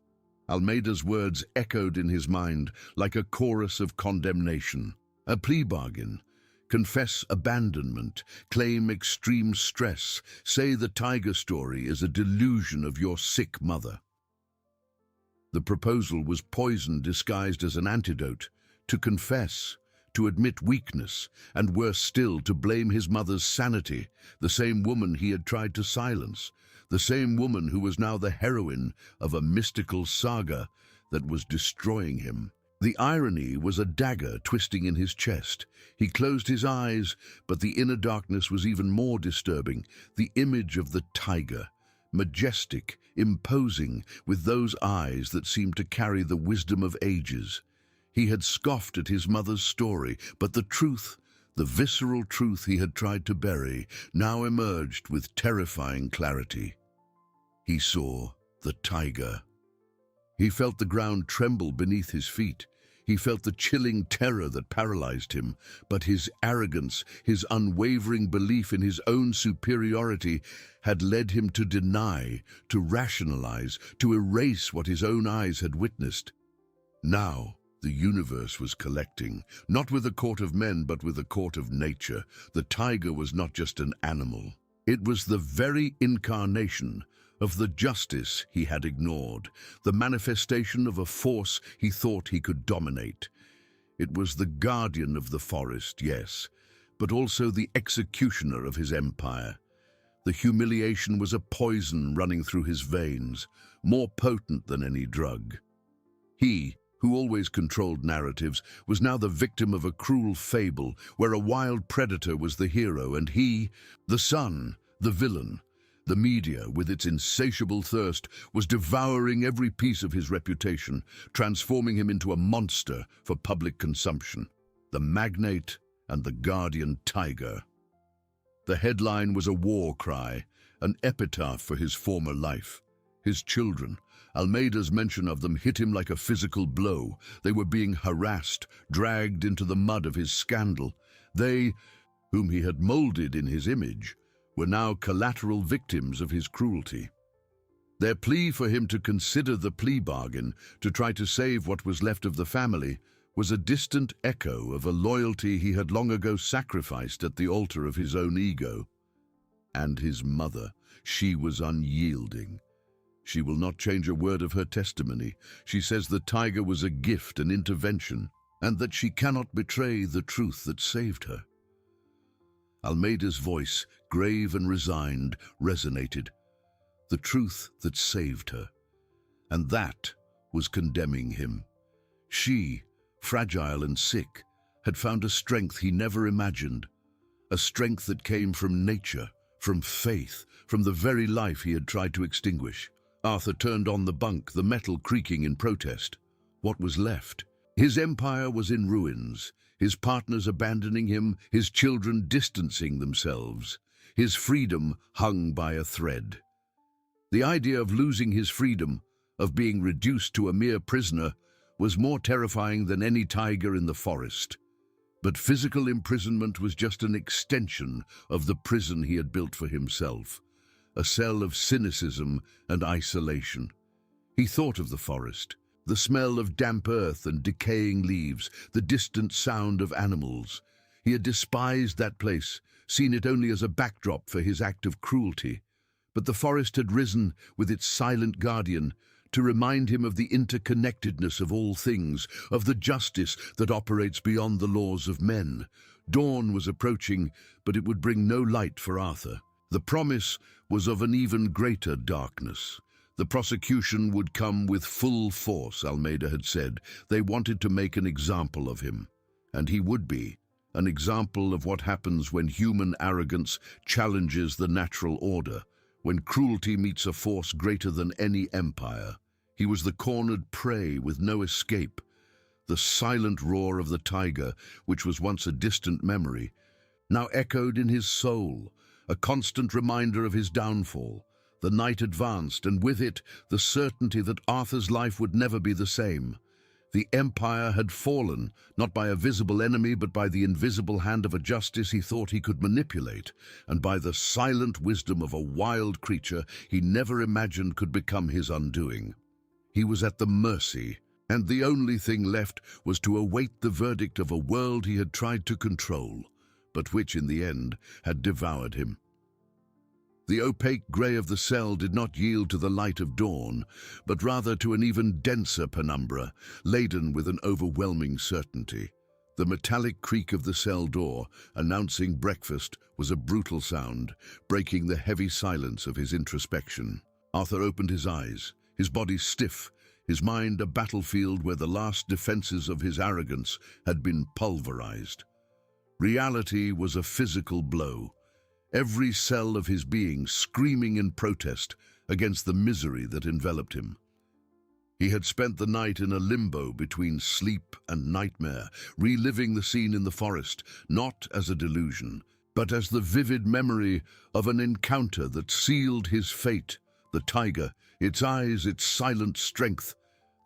Almeida's words echoed in his mind like a chorus of condemnation. A plea bargain. Confess abandonment. Claim extreme stress. Say the tiger story is a delusion of your sick mother. The proposal was poison disguised as an antidote. To confess, to admit weakness, and worse still, to blame his mother's sanity, the same woman he had tried to silence. The same woman who was now the heroine of a mystical saga that was destroying him. The irony was a dagger twisting in his chest. He closed his eyes, but the inner darkness was even more disturbing. The image of the tiger, majestic, imposing, with those eyes that seemed to carry the wisdom of ages. He had scoffed at his mother's story, but the truth, the visceral truth he had tried to bury, now emerged with terrifying clarity. He saw the tiger. He felt the ground tremble beneath his feet. He felt the chilling terror that paralyzed him, but his arrogance, his unwavering belief in his own superiority had led him to deny, to rationalize, to erase what his own eyes had witnessed. Now, The universe was collecting, not with a court of men, but with a court of nature. The tiger was not just an animal. It was the very incarnation of the justice he had ignored, the manifestation of a force he thought he could dominate. It was the guardian of the forest, yes, but also the executioner of his empire. The humiliation was a poison running through his veins, more potent than any drug. He, who always controlled narratives, was now the victim of a cruel fable where a wild predator was the hero and he, the son, the villain. The media, with its insatiable thirst, was devouring every piece of his reputation, transforming him into a monster for public consumption. The magnate and the guardian tiger. The headline was a war cry, an epitaph for his former life. His children, Almeida's mention of them hit him like a physical blow. They were being harassed, dragged into the mud of his scandal. They, whom he had molded in his image, were now collateral victims of his cruelty. Their plea for him to consider the plea bargain, to try to save what was left of the family, was a distant echo of a loyalty he had long ago sacrificed at the altar of his own ego. And his mother, she was unyielding. She will not change a word of her testimony. She says the tiger was a gift, an intervention, and that she cannot betray the truth that saved her. Almeida's voice, grave and resigned, resonated. The truth that saved her. And that was condemning him. She, fragile and sick, had found a strength he never imagined. A strength that came from nature, from faith, from the very life he had tried to extinguish. Arthur turned on the bunk, the metal creaking in protest. What was left? His empire was in ruins, his partners abandoning him, his children distancing themselves. His freedom hung by a thread. The idea of losing his freedom, of being reduced to a mere prisoner, was more terrifying than any tiger in the forest. But physical imprisonment was just an extension of the prison he had built for himself. A cell of cynicism and isolation. He thought of the forest, the smell of damp earth and decaying leaves, the distant sound of animals. He had despised that place, seen it only as a backdrop for his act of cruelty. But the forest had risen with its silent guardian to remind him of the interconnectedness of all things, of the justice that operates beyond the laws of men. Dawn was approaching, but it would bring no light for Arthur. The promise was of an even greater darkness. The prosecution would come with full force, Almeida had said. They wanted to make an example of him. And he would be. An example of what happens when human arrogance challenges the natural order, when cruelty meets a force greater than any empire. He was the cornered prey with no escape. The silent roar of the tiger, which was once a distant memory, now echoed in his soul, a constant reminder of his downfall. The night advanced, and with it the certainty that Arthur's life would never be the same. The empire had fallen, not by a visible enemy, but by the invisible hand of a justice he thought he could manipulate, and by the silent wisdom of a wild creature he never imagined could become his undoing. He was at the mercy, and the only thing left was to await the verdict of a world he had tried to control, but which, in the end, had devoured him. The opaque grey of the cell did not yield to the light of dawn, but rather to an even denser penumbra, laden with an overwhelming certainty. The metallic creak of the cell door, announcing breakfast, was a brutal sound, breaking the heavy silence of his introspection. Arthur opened his eyes, his body stiff, his mind a battlefield where the last defenses of his arrogance had been pulverized. Reality was a physical blow, every cell of his being screaming in protest against the misery that enveloped him. He had spent the night in a limbo between sleep and nightmare, reliving the scene in the forest, not as a delusion, but as the vivid memory of an encounter that sealed his fate. The tiger, its eyes, its silent strength,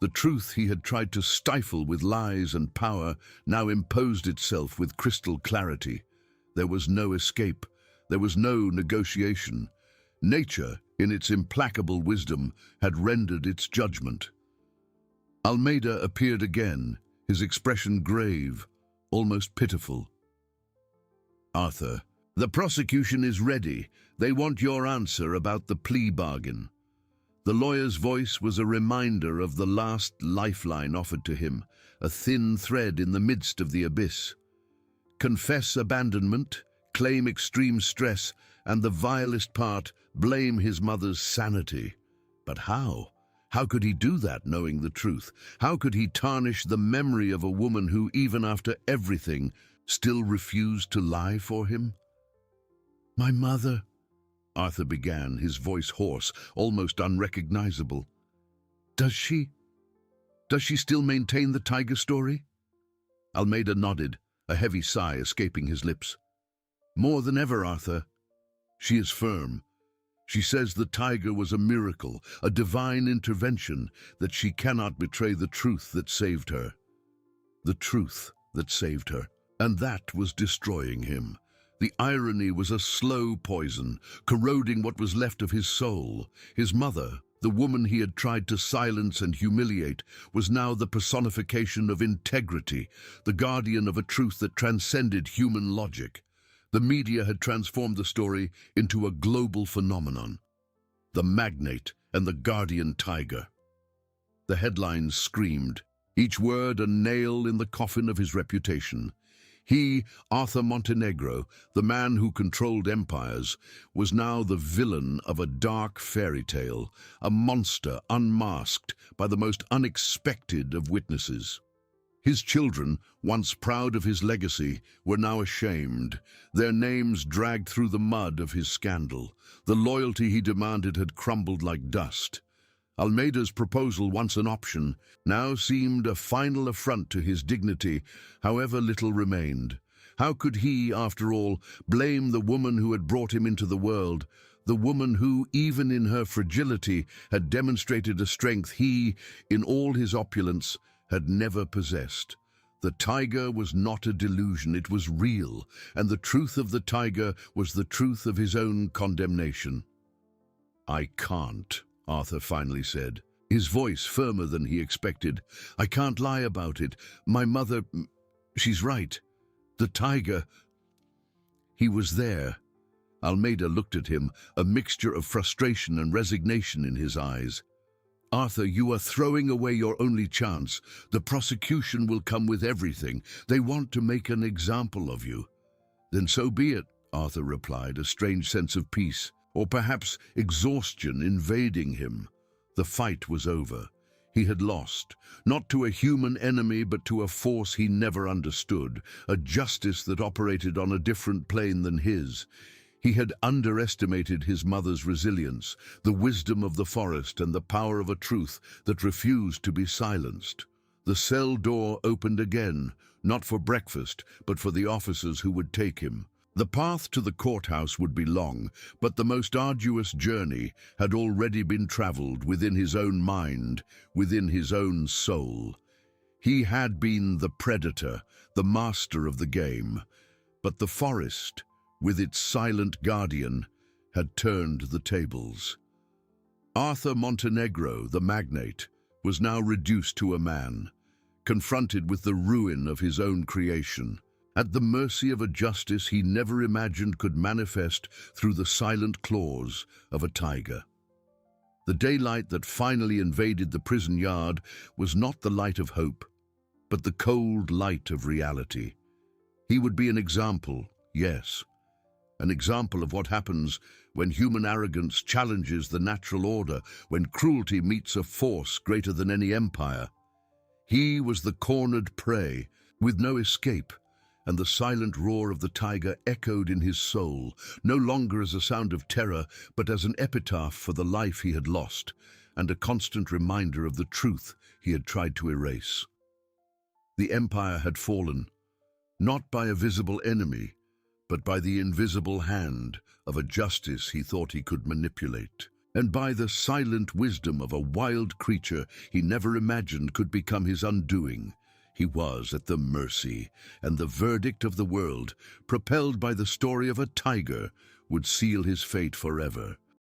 the truth he had tried to stifle with lies and power, now imposed itself with crystal clarity. There was no escape. There was no negotiation. Nature, in its implacable wisdom, had rendered its judgment. Almeida appeared again, his expression grave, almost pitiful. "Arthur, the prosecution is ready. They want your answer about the plea bargain." The lawyer's voice was a reminder of the last lifeline offered to him, a thin thread in the midst of the abyss. Confess abandonment, claim extreme stress, and the vilest part, blame his mother's sanity. But how? How could he do that, knowing the truth? How could he tarnish the memory of a woman who, even after everything, still refused to lie for him? "My mother," Arthur began, his voice hoarse, almost unrecognizable. Does she still maintain the tiger story?" Almeida nodded, a heavy sigh escaping his lips. "More than ever, Arthur. She is firm. She says the tiger was a miracle, a divine intervention, that she cannot betray the truth that saved her. The truth that saved her. And that was destroying him. The irony was a slow poison, corroding what was left of his soul. His mother, the woman he had tried to silence and humiliate, was now the personification of integrity, the guardian of a truth that transcended human logic. The media had transformed the story into a global phenomenon. The magnate and the guardian tiger. The headlines screamed, each word a nail in the coffin of his reputation. He, Arthur Montenegro, the man who controlled empires, was now the villain of a dark fairy tale, a monster unmasked by the most unexpected of witnesses. His children, once proud of his legacy, were now ashamed, their names dragged through the mud of his scandal. The loyalty he demanded had crumbled like dust. Almeida's proposal, once an option, now seemed a final affront to his dignity, however little remained. How could he, after all, blame the woman who had brought him into the world, the woman who, even in her fragility, had demonstrated a strength he, in all his opulence, had never possessed? The tiger was not a delusion, it was real, and the truth of the tiger was the truth of his own condemnation. "I can't," Arthur finally said, his voice firmer than he expected. "I can't lie about it. My mother, she's right. The tiger, he was there." Almeida looked at him, a mixture of frustration and resignation in his eyes. "Arthur, you are throwing away your only chance. The prosecution will come with everything. They want to make an example of you." "Then so be it," Arthur replied, a strange sense of peace, or perhaps exhaustion invading him. The fight was over. He had lost, not to a human enemy but to a force he never understood, a justice that operated on a different plane than his. He had underestimated his mother's resilience, the wisdom of the forest, and the power of a truth that refused to be silenced. The cell door opened again, not for breakfast, but for the officers who would take him. The path to the courthouse would be long, but the most arduous journey had already been traveled within his own mind, within his own soul. He had been the predator, the master of the game, but the forest, with its silent guardian, had turned the tables. Arthur Montenegro, the magnate, was now reduced to a man, confronted with the ruin of his own creation, at the mercy of a justice he never imagined could manifest through the silent claws of a tiger. The daylight that finally invaded the prison yard was not the light of hope, but the cold light of reality. He would be an example, yes, an example of what happens when human arrogance challenges the natural order, when cruelty meets a force greater than any empire. He was the cornered prey, with no escape, and the silent roar of the tiger echoed in his soul, no longer as a sound of terror, but as an epitaph for the life he had lost, and a constant reminder of the truth he had tried to erase. The empire had fallen, not by a visible enemy, but by the invisible hand of a justice he thought he could manipulate, and by the silent wisdom of a wild creature he never imagined could become his undoing. He was at the mercy, and the verdict of the world, propelled by the story of a tiger, would seal his fate forever.